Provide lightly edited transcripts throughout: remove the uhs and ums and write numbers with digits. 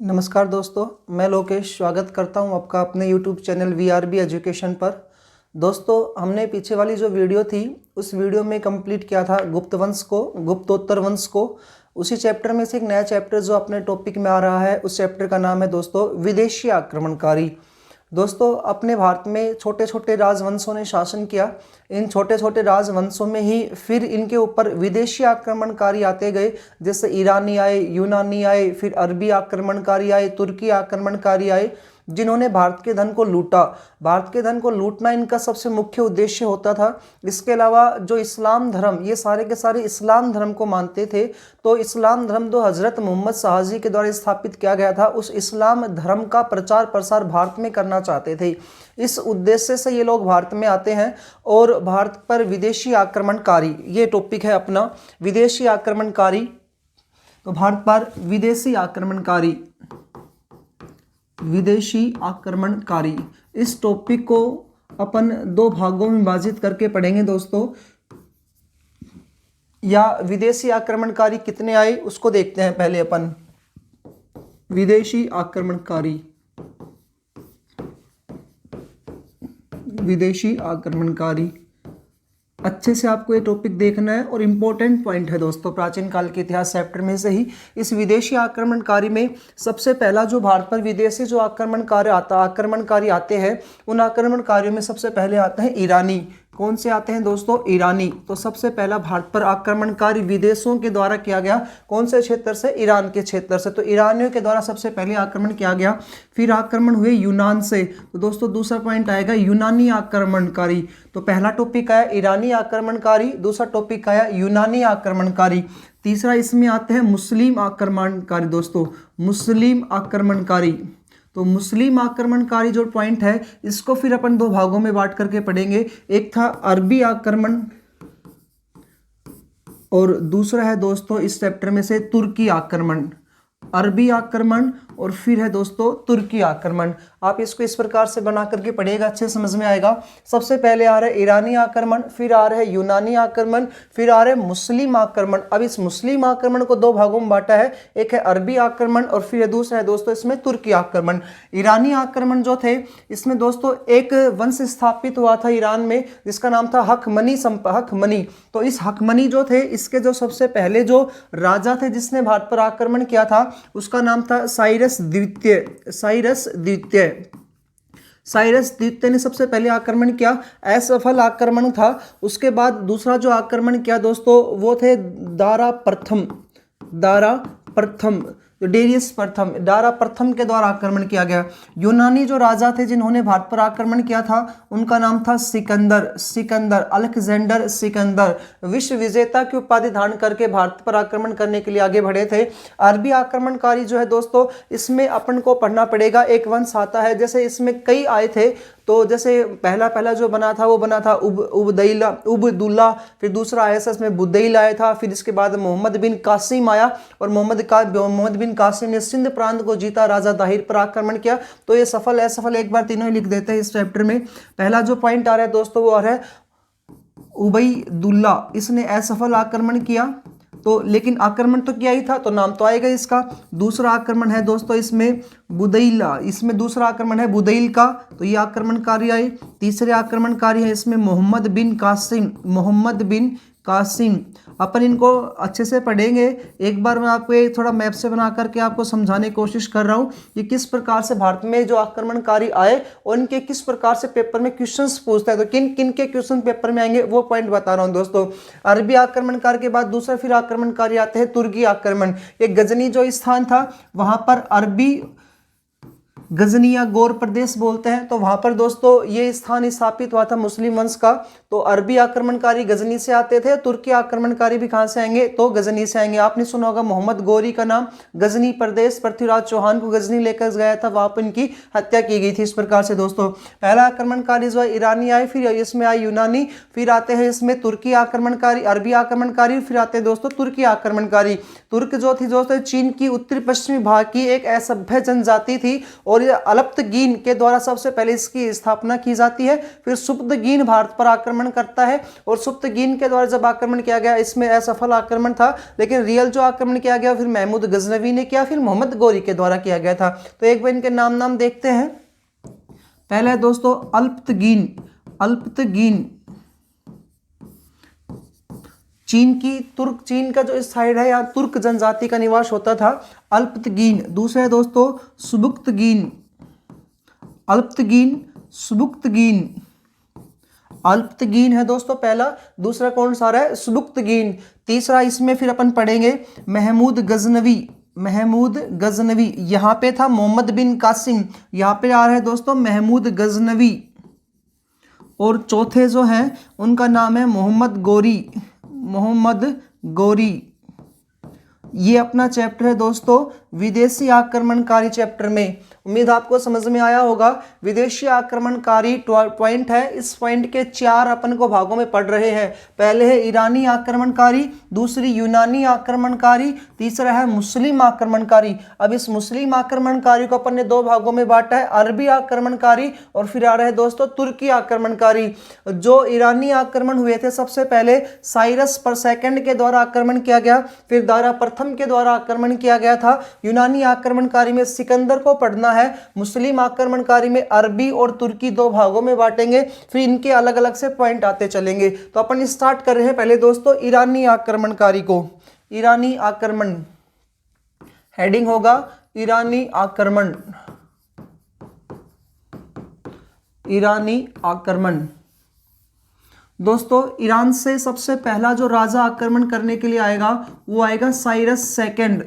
नमस्कार दोस्तों, मैं लोकेश स्वागत करता हूं आपका अपने YouTube चैनल VRB एजुकेशन पर। दोस्तों, हमने पीछे वाली जो वीडियो थी उस वीडियो में कंप्लीट किया था गुप्तोत्तर वंश को। उसी चैप्टर में से एक नया चैप्टर जो अपने टॉपिक में आ रहा है, उस चैप्टर का नाम है दोस्तों विदेशी आक्रमणकारी। दोस्तों, अपने भारत में छोटे छोटे राजवंशों ने शासन किया। इन छोटे छोटे राजवंशों में ही फिर इनके ऊपर विदेशी आक्रमणकारी आते गए, जैसे ईरानी आए, यूनानी आए, फिर अरबी आक्रमणकारी आए, तुर्की आक्रमणकारी आए, जिन्होंने भारत के धन को लूटा। भारत के धन को लूटना इनका सबसे मुख्य उद्देश्य होता था। इसके अलावा जो इस्लाम धर्म, ये सारे के सारे इस्लाम धर्म को मानते थे। तो इस्लाम धर्म जो हजरत मोहम्मद शाहजी के द्वारा स्थापित किया गया था, उस इस्लाम धर्म का प्रचार प्रसार भारत में करना चाहते थे। इस उद्देश्य से ये लोग भारत में आते हैं और भारत पर विदेशी आक्रमणकारी, ये टॉपिक है अपना विदेशी आक्रमणकारी। तो भारत पर विदेशी आक्रमणकारी, इस टॉपिक को अपन दो भागों में विभाजित करके पढ़ेंगे दोस्तों। या विदेशी आक्रमणकारी कितने आए उसको देखते हैं पहले अपन। विदेशी आक्रमणकारी अच्छे से आपको ये टॉपिक देखना है और इम्पोर्टेंट पॉइंट है दोस्तों, प्राचीन काल के इतिहास चैप्टर में से ही। इस विदेशी आक्रमणकारी में सबसे पहला जो भारत पर विदेशी जो आक्रमणकारी आते हैं, उन आक्रमणकारियों में सबसे पहले आते हैं ईरानी। कौन से आते हैं दोस्तों? ईरानी। तो सबसे पहला भारत पर आक्रमणकारी विदेशों के द्वारा किया गया। कौन से क्षेत्र से? ईरान के क्षेत्र से। तो ईरानियों के द्वारा सबसे पहले आक्रमण किया गया। फिर आक्रमण हुए यूनान से। तो दोस्तों दूसरा पॉइंट आएगा यूनानी आक्रमणकारी। तो पहला टॉपिक आया ईरानी आक्रमणकारी, दूसरा टॉपिक आया यूनानी आक्रमणकारी, तीसरा इसमें आते हैं मुस्लिम आक्रमणकारी। दोस्तों मुस्लिम आक्रमणकारी, तो मुस्लिम आक्रमणकारी जो पॉइंट है, इसको फिर अपन दो भागों में बांट करके पढ़ेंगे। एक था अरबी आक्रमण और दूसरा है दोस्तों इस चैप्टर में से तुर्की आक्रमण। अरबी आक्रमण और फिर है दोस्तों तुर्की आक्रमण। आप इसको इस प्रकार से बना करके पढ़िएगा, अच्छे समझ में आएगा। सबसे पहले आ रहा है ईरानी आक्रमण, फिर आ रहा है यूनानी आक्रमण, फिर आ रहा है मुस्लिम आक्रमण। अब इस मुस्लिम आक्रमण को दो भागों में बांटा है, एक है अरबी आक्रमण और फिर दूसरा है दोस्तों इसमें तुर्की आक्रमण। ईरानी आक्रमण जो थे, इसमें दोस्तों एक वंश स्थापित हुआ था ईरान में, जिसका नाम था हकमनी। तो इस हकमनी जो थे, इसके जो सबसे पहले जो राजा थे जिसने भारत पर आक्रमण किया था, उसका नाम था साइरस द्वितीय ने सबसे पहले आक्रमण किया। असफल आक्रमण था। उसके बाद दूसरा जो आक्रमण किया दोस्तों, वो थे दारा प्रथम के द्वारा आक्रमण किया गया। यूनानी जो राजा थे जिन्होंने भारत पर आक्रमण किया था, उनका नाम था अलेक्जेंडर सिकंदर। विश्व विजेता की उपाधि धारण करके भारत पर आक्रमण करने के लिए आगे बढ़े थे। अरबी आक्रमणकारी जो है दोस्तों, इसमें अपन को पढ़ना पड़ेगा। एक वंश आता है, जैसे इसमें कई आए थे। तो जैसे पहला जो बना था वो बना था उबदुल्ला, फिर दूसरा आया इसमें बुदैल आया था, फिर इसके बाद मोहम्मद बिन कासिम आया और मोहम्मद बिन कासिम ने सिंध प्रांत को जीता, राजा दाहिर पर आक्रमण किया। तो ये सफल असफल एक बार तीनों ही लिख देते हैं इस चैप्टर में। पहला जो पॉइंट आ रहा है दोस्तों वो आ रहा है उबैदुल्ला, इसने असफल आक्रमण किया। तो लेकिन आक्रमण तो किया ही था, तो नाम तो आएगा इसका। दूसरा आक्रमण है दोस्तों इसमें बुदैला, इसमें दूसरा आक्रमण है बुदैल का, तो ये आक्रमणकारी आए। तीसरे आक्रमणकारी है इसमें मोहम्मद बिन कासिम। अपन इनको अच्छे से पढ़ेंगे। एक बार मैं आपको एक थोड़ा मैप से बना करके आपको समझाने की कोशिश कर रहा हूँ कि किस प्रकार से भारत में जो आक्रमणकारी आए और इनके किस प्रकार से पेपर में क्वेश्चंस पूछते हैं। तो किन किन के क्वेश्चन पेपर में आएंगे वो पॉइंट बता रहा हूँ दोस्तों। अरबी आक्रमणकारी के बाद दूसरा फिर आक्रमणकारी आते हैं तुर्की आक्रमण। ये गजनी जो स्थान था, वहां पर अरबी गजनी या गौर प्रदेश बोलते हैं, तो वहां पर दोस्तों ये स्थान स्थापित हुआ था मुस्लिम वंश का। तो अरबी आक्रमणकारी गजनी से आते थे। तुर्की आक्रमणकारी भी कहां से आएंगे? तो गजनी से आएंगे। आपने सुना होगा मोहम्मद गौरी का नाम, गजनी प्रदेश पृथ्वीराज चौहान को गजनी लेकर गया था, वहां पर इनकी हत्या की गई थी। इस प्रकार से दोस्तों पहला आक्रमणकारी जो है ईरानी आए, फिर इसमें आए यूनानी, फिर आते हैं इसमें तुर्की आक्रमणकारी, अरबी आक्रमणकारी, फिर आते हैं दोस्तों तुर्की आक्रमणकारी। तुर्क जो थी दोस्तों चीन की उत्तरी पश्चिमी भाग की एक असभ्य जनजाति थी और ये अल्पतगीन के द्वारा सबसे पहले इसकी स्थापना की जाती है। फिर सुप्तगीन भारत पर आक्रमण करता है और सुप्तगीन के द्वारा जब आक्रमण किया गया, इसमें असफल आक्रमण था, लेकिन रियल जो आक्रमण किया गया फिर महमूद गजनवी ने किया, फिर मोहम्मद गोरी के द्वारा किया गया था। तो एक बार इनके नाम देखते हैं। पहला है दोस्तों अल्पतगीन। अल्पतगीन चीन का जो इस साइड है, यहाँ तुर्क जनजाति का निवास होता था, अल्पतगीन। दूसरा है दोस्तों सुबुक्तगीन। अल्पतगीन, सुबुक्तगीन। अल्पतगीन है दोस्तों पहला। दूसरा कौन सा है? सुबुक्तगीन। तीसरा इसमें फिर अपन पढ़ेंगे महमूद गजनवी। महमूद गजनवी, यहाँ पे था मोहम्मद बिन कासिम, यहाँ पे आ रहा है दोस्तों महमूद गजनवी। और चौथे जो हैं उनका नाम है मोहम्मद गोरी। मोहम्मद गोरी। ये अपना चैप्टर है दोस्तों विदेशी आक्रमणकारी चैप्टर में। उम्मीद आपको समझ में आया होगा। विदेशी आक्रमणकारी पॉइंट है, इस पॉइंट के 4 अपन को भागों में पढ़ रहे हैं। पहले है ईरानी आक्रमणकारी, दूसरी यूनानी आक्रमणकारी, तीसरा है मुस्लिम आक्रमणकारी। अब इस मुस्लिम आक्रमणकारी को अपन ने 2 भागों में बांटा है, अरबी आक्रमणकारी और फिर आ रहा है दोस्तों तुर्की आक्रमणकारी। जो ईरानी आक्रमण हुए थे सबसे पहले साइरस पर सेकंड के द्वारा आक्रमण किया गया, फिर दारा प्रथम के द्वारा आक्रमण किया गया था। यूनानी आक्रमणकारी में सिकंदर को पढ़ना है। मुस्लिम आक्रमणकारी में अरबी और तुर्की 2 भागों में बांटेंगे, फिर इनके अलग अलग से पॉइंट आते चलेंगे। तो अपन स्टार्ट कर रहे हैं पहले दोस्तों ईरानी आक्रमणकारी को। ईरानी आक्रमण हेडिंग होगा ईरानी आक्रमण। ईरानी आक्रमण दोस्तों ईरान से सबसे पहला जो राजा आक्रमण करने के लिए आएगा वो आएगा साइरस सेकंड,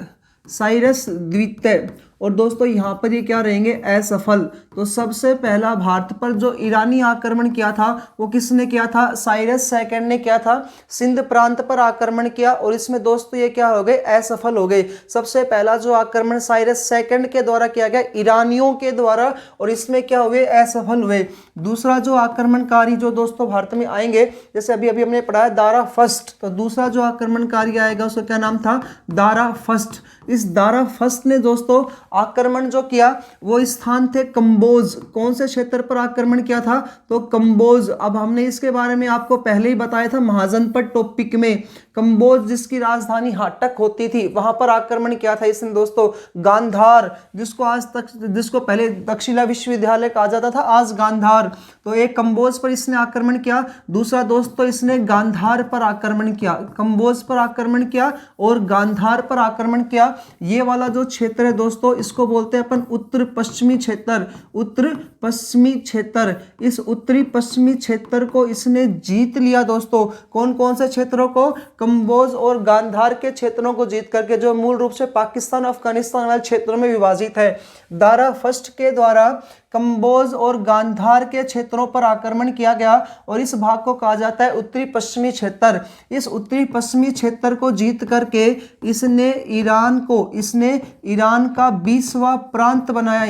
साइरस द्वितीय। और दोस्तों यहाँ पर ये क्या रहेंगे? असफल। तो सबसे पहला भारत पर जो ईरानी आक्रमण किया था वो किसने किया था? साइरस सेकंड ने किया था। सिंध प्रांत पर आक्रमण किया और इसमें दोस्तों ये क्या हो गए? असफल हो गए। सबसे पहला जो आक्रमण साइरस सेकंड के द्वारा किया गया ईरानियों के द्वारा, और इसमें क्या हुए? असफल हुए। दूसरा जो आक्रमणकारी जो दोस्तों भारत में आएंगे, जैसे अभी अभी हमने पढ़ा है दारा फर्स्ट, तो दूसरा जो आक्रमणकारी आएगा उसका क्या नाम था? दारा फर्स्ट। इस दारा फर्स्ट ने दोस्तों आक्रमण जो किया वो स्थान थे कंबोज। कौन से क्षेत्र पर आक्रमण किया था? तो कंबोज। अब हमने इसके बारे में आपको पहले ही बताया था महाजनपद टॉपिक में। कंबोज जिसकी राजधानी हाटक होती थी, वहां पर आक्रमण किया था इसने दोस्तों। गांधार जिसको पहले तक्षशिला विश्वविद्यालय कहा जाता था, आज गांधार, तो एक कंबोज पर इसने आक्रमण किया। दूसरा दोस्तों इसने गांधार पर आक्रमण किया, कंबोज पर आक्रमण किया और गांधार पर आक्रमण किया। ये वाला जो क्षेत्र है दोस्तों इसको बोलते हैं अपन उत्तर पश्चिमी क्षेत्र। उत्तर पश्चिमी क्षेत्र, इस उत्तरी पश्चिमी क्षेत्र को इसने जीत लिया दोस्तों। कौन कौन से क्षेत्रों को? कंबोज और गांधार के क्षेत्रों को जीत करके, जो मूल रूप से पाकिस्तान अफगानिस्तान वाले क्षेत्रों में विभाजित है। दारा फर्स्ट के द्वारा कंबोज और गांधार के क्षेत्रों पर आक्रमण किया गया और इस भाग को कहा जाता है उत्तरी पश्चिमी क्षेत्र। इस उत्तरी पश्चिमी क्षेत्र को जीत करके इसने ईरान का 20वां प्रांत बनाया।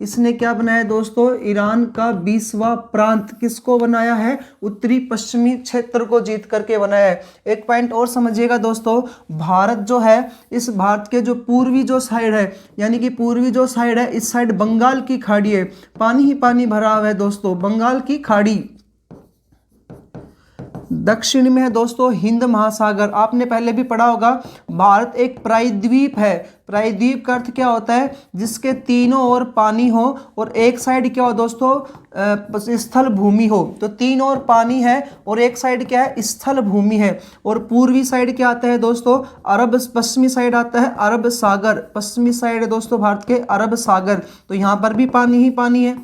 इसने क्या बनाया दोस्तों? ईरान का 20वां प्रांत। किसको बनाया है? उत्तरी पश्चिमी क्षेत्र को जीत करके बनाया है। एक पॉइंट और समझिएगा दोस्तों, भारत जो है, इस भारत के जो पूर्वी जो साइड है, यानी कि पूर्वी जो साइड है, इस साइड बंगाल की खाड़ी है, पानी ही पानी भरा हुआ है दोस्तों, बंगाल की खाड़ी। दक्षिण में है दोस्तों हिंद महासागर। आपने पहले भी पढ़ा होगा भारत एक प्रायद्वीप है। प्रायद्वीप का अर्थ क्या होता है? जिसके तीनों ओर पानी हो और एक साइड क्या हो दोस्तों? स्थल भूमि हो। तो तीन ओर पानी है और एक साइड क्या है? स्थल भूमि है। और पूर्वी साइड क्या आता है दोस्तों? अरब, पश्चिमी साइड आता है अरब सागर। पश्चिमी साइड है दोस्तों भारत के अरब सागर। तो यहाँ पर भी पानी ही पानी है।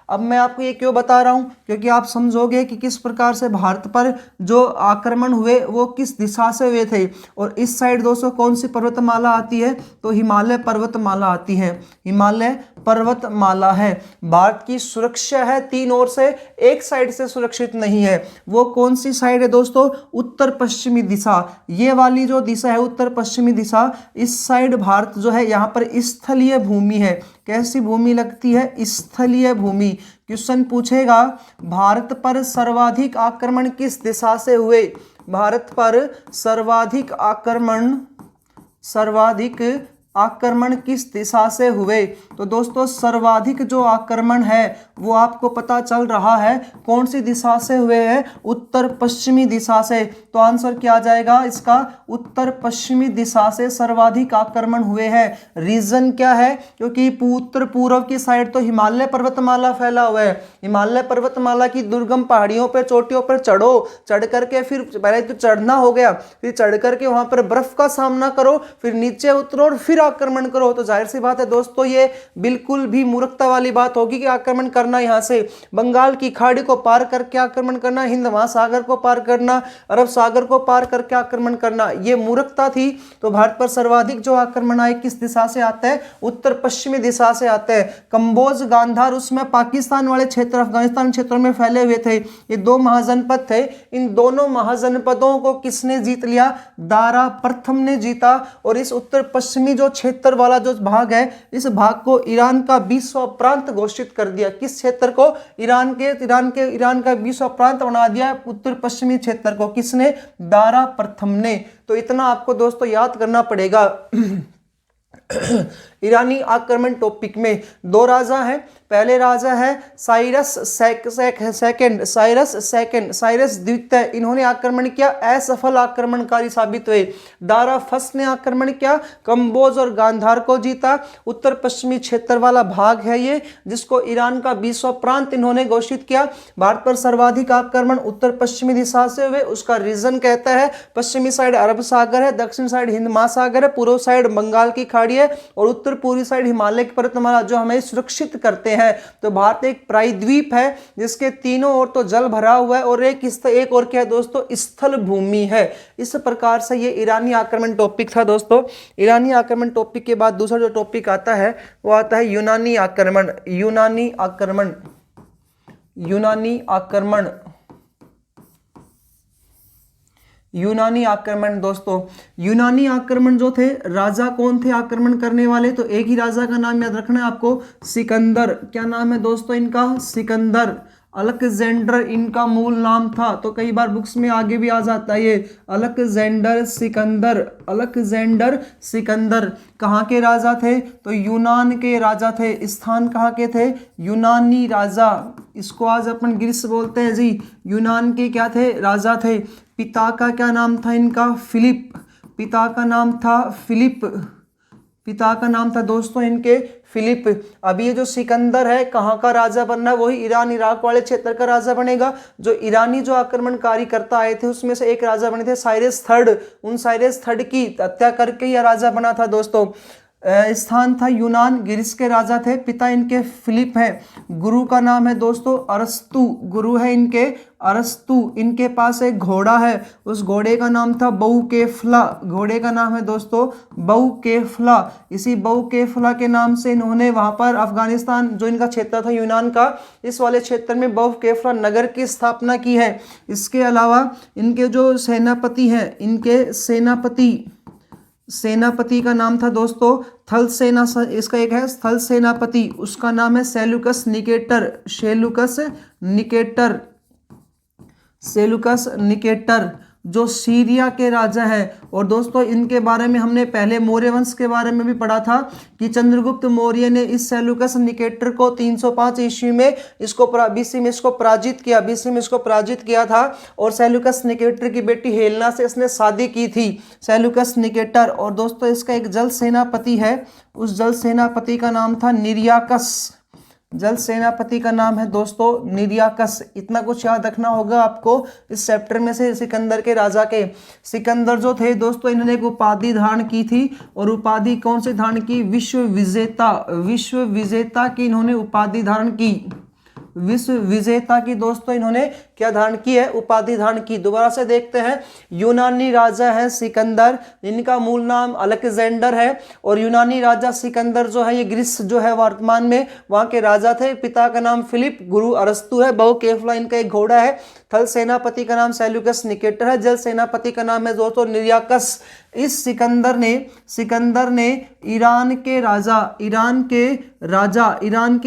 अब मैं आपको ये क्यों बता रहा हूँ? क्योंकि आप समझोगे कि किस प्रकार से भारत पर जो आक्रमण हुए वो किस दिशा से हुए थे। और इस साइड दोस्तों कौन सी पर्वतमाला आती है? तो हिमालय पर्वतमाला आती है। हिमालय पर्वतमाला है। भारत की सुरक्षा है तीन ओर से, एक साइड से सुरक्षित नहीं है। वो कौन सी साइड है दोस्तों? उत्तर पश्चिमी दिशा। ये वाली जो दिशा है उत्तर पश्चिमी दिशा, इस साइड भारत जो है यहाँ पर स्थलीय भूमि है। कैसी भूमि लगती है? स्थलीय भूमि। क्वेश्चन पूछेगा भारत पर सर्वाधिक आक्रमण किस दिशा से हुए? भारत पर सर्वाधिक आक्रमण आक्रमण किस दिशा से हुए? तो दोस्तों सर्वाधिक जो आक्रमण है वो आपको पता चल रहा है कौन सी दिशा से हुए हैं, उत्तर पश्चिमी दिशा से। तो आंसर क्या आ जाएगा इसका, उत्तर पश्चिमी दिशा से सर्वाधिक आक्रमण हुए हैं। रीजन क्या है, क्योंकि उत्तर पूर्व की साइड तो हिमालय पर्वतमाला फैला हुआ है, हिमालय पर्वतमाला की दुर्गम पहाड़ियों पर चोटियों पर चढ़ो, चढ़ करके फिर पहले तो चढ़ना हो गया, फिर चढ़ करके वहां पर बर्फ का सामना करो, फिर नीचे उतरो और फिर आक्रमण करो। तो जाहिर सी बात है दोस्तों ये बिल्कुल भी मूर्खता वाली बात होगी कि आक्रमण करना यहां से बंगाल की खाड़ी को पार करके आक्रमण करना, हिंद महासागर को पार करना, अरब सागर को पार करके आक्रमण करना, ये मूर्खता थी। तो भारत पर सर्वाधिक जो आक्रमण आए किस दिशा से आते हैं, उत्तर पश्चिमी दिशा से आते हैं। कंबोज, गांधार उसमें पाकिस्तान वाले क्षेत्र, अफगानिस्तान क्षेत्रों में फैले हुए थे। ये दो महाजनपद थे, इन दोनों महाजनपदों को किसने जीत लिया, दारा प्रथम ने जीता। और इस उत्तर पश्चिमी जो क्षेत्र वाला जो भाग है, इस भाग को ईरान का 20वां प्रांत घोषित कर दिया। किस क्षेत्र को, ईरान का 20वां प्रांत बना दिया उत्तर पश्चिमी क्षेत्र को, किसने, दारा प्रथम ने। तो इतना आपको दोस्तों याद करना पड़ेगा। ईरानी आक्रमण टॉपिक में दो राजा हैं, पहले राजा है साइरस द्वितीय, इन्होंने आक्रमण किया, असफल आक्रमणकारी साबित हुए। दारा फर्स्ट ने आक्रमण किया, कंबोज और गांधार को जीता। उत्तर पश्चिमी क्षेत्र वाला भाग है ये, जिसको ईरान का 20वां प्रांत इन्होंने घोषित किया। भारत पर सर्वाधिक आक्रमण उत्तर पश्चिमी दिशा से हुए, उसका रीजन कहता है पश्चिमी साइड अरब सागर है, दक्षिण साइड हिंद महासागर है, पूर्व साइड बंगाल की खाड़ी है और उत्तर पूर्वी साइड हिमालय की पर्वतमाला जो हमें सुरक्षित करते हैं। तो भारत एक प्रायद्वीप है जिसके तीनों ओर तो जल भरा हुआ है और एक और क्या है दोस्तों, स्थल भूमि है। इस प्रकार से ये ईरानी आक्रमण टॉपिक था दोस्तों। ईरानी आक्रमण टॉपिक के बाद दूसरा जो टॉपिक आता है वो आता है यूनानी आक्रमण। यूनानी आक्रमण दोस्तों, यूनानी आक्रमण जो थे, राजा कौन थे आक्रमण करने वाले, तो एक ही राजा का नाम याद रखना है आपको, सिकंदर। क्या नाम है दोस्तों इनका, सिकंदर। अलेक्जेंडर इनका मूल नाम था, तो कई बार बुक्स में आगे भी आ जाता है ये अलेक्जेंडर सिकंदर। कहाँ के राजा थे, तो यूनान के राजा थे। स्थान कहाँ के थे, यूनानी राजा, इसको आज अपन ग्रीस बोलते हैं जी। यूनान के क्या थे, राजा थे। पिता का क्या नाम था इनका, फिलिप। पिता का नाम था दोस्तों इनके फिलिप। अभी ये जो सिकंदर है कहाँ का राजा बनना है, वही ईरान इराक वाले क्षेत्र का राजा बनेगा। जो ईरानी जो आक्रमणकारी करता आए थे उसमें से एक राजा बने थे साइरस थर्ड, उन साइरस थर्ड की हत्या करके यह राजा बना था दोस्तों। स्थान था यूनान, ग्रीस के राजा थे। पिता इनके फिलिप है। गुरु का नाम है दोस्तों अरस्तु, गुरु है इनके अरस्तु। इनके पास एक घोड़ा है, उस घोड़े का नाम था बहुकेफला, घोड़े का नाम है दोस्तों बहुकेफला। इसी बहुकेफला के नाम से इन्होंने वहां पर अफगानिस्तान जो इनका क्षेत्र था यूनान का, इस वाले क्षेत्र में बहुकेफला नगर की स्थापना की है। इसके अलावा इनके जो सेनापति हैं, इनके सेनापति का नाम था दोस्तों थल सेना, इसका एक है स्थल सेनापति, उसका नाम है सेलुकस निकेटर, जो सीरिया के राजा हैं। और दोस्तों इनके बारे में हमने पहले मौर्य वंश के बारे में भी पढ़ा था कि चंद्रगुप्त मौर्य ने इस सेलुकस निकेटर को 305 ईस्वी में बीसी में इसको पराजित किया था। और सेलुकस निकेटर की बेटी हेलेना से इसने शादी की थी, सेलुकस निकेटर। और दोस्तों इसका एक जल सेनापति है, उस जल सेनापति का नाम था निर्याकस, जल सेनापति का नाम है दोस्तों निर्याकस। इतना कुछ याद रखना होगा आपको इस चैप्टर में से सिकंदर के राजा के। सिकंदर जो थे दोस्तों इन्होंने एक उपाधि धारण की थी, और उपाधि कौन सी धारण की, विश्व विजेता की इन्होंने उपाधि धारण की, विश्व विजेता की दोस्तों इन्होंने क्या धारण की है, उपाधि धारण की। दोबारा से देखते हैं, यूनानी राजा है सिकंदर, इनका मूल नाम अलेक्जेंडर है। और यूनानी राजा सिकंदर जो है ये ग्रीस जो है वर्तमान में वहां के राजा थे। पिता का नाम फिलिप, गुरु अरस्तु है, बहुकेफला इनका एक घोड़ा है। थल सेनापति का नाम सेलुकस निकेटर है, जल सेनापति का नाम है दोस्तों निर्याकस। इस सिकंदर ने ईरान के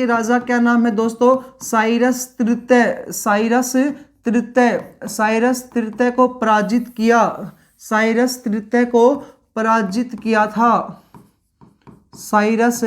राजा क्या नाम है दोस्तों, साइरस तृतीय को पराजित किया था। साइरस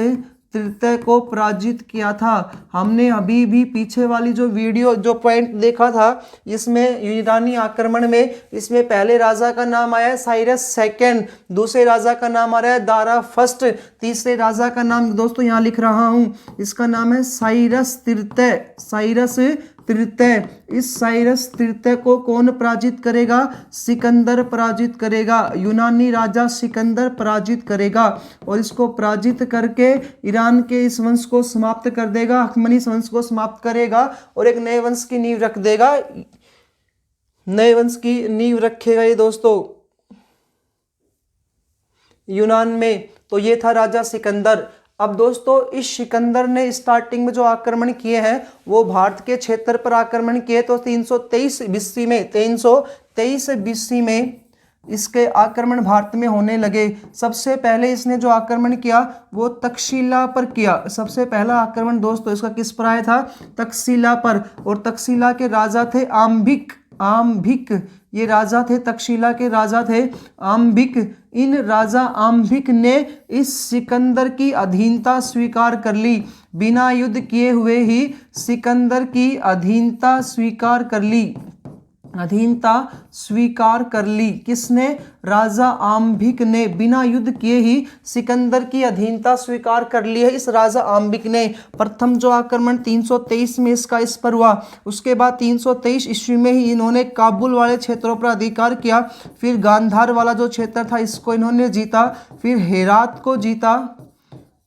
तृतीय को पराजित किया था। हमने अभी भी पीछे वाली जो वीडियो जो पॉइंट देखा था, इसमें यूनानी आक्रमण में इसमें पहले राजा का नाम आया है साइरस सेकंड, दूसरे राजा का नाम आ रहा है दारा फर्स्ट, तीसरे राजा का नाम दोस्तों यहाँ लिख रहा हूँ, इसका नाम है साइरस तृतीय। साइरस तृतीय, इस साइरस तृतीय को कौन पराजित करेगा? सिकंदर पराजित करेगा, यूनानी राजा सिकंदर पराजित करेगा और इसको पराजित करके ईरान के इस वंश को समाप्त कर देगा, अखमनी वंश को समाप्त करेगा और एक नए वंश की नींव रख देगा, नए वंश की नींव रखेगा ये दोस्तों यूनान में। तो ये था राजा सिकंदर। अब दोस्तों इस सिकंदर ने स्टार्टिंग में जो आक्रमण किए हैं वो भारत के क्षेत्र पर आक्रमण किए। तो 323 बीसी में 323 बीसी में इसके आक्रमण भारत में होने लगे। सबसे पहले इसने जो आक्रमण किया वो तक्षशिला पर किया। सबसे पहला आक्रमण दोस्तों इसका किस पर आया था? तक्षशिला पर। और तक्षशिला के राजा थे आम्भिक। आम्भिक ये राजा थे, तक्षशिला के राजा थे आम्भिक। इन राजा आम्भिक ने इस सिकंदर की अधीनता स्वीकार कर ली, बिना युद्ध किए हुए ही सिकंदर की अधीनता स्वीकार कर ली। अधीनता स्वीकार कर ली किसने? राजा आम्भिक ने, बिना युद्ध किए ही सिकंदर की अधीनता स्वीकार कर ली है इस राजा आम्भिक ने। प्रथम जो आक्रमण 323 में इसका इस पर हुआ, उसके बाद 323 ईस्वी में ही इन्होंने काबुल वाले क्षेत्रों पर अधिकार किया। फिर गांधार वाला जो क्षेत्र था इसको इन्होंने जीता, फिर हेरात को जीता,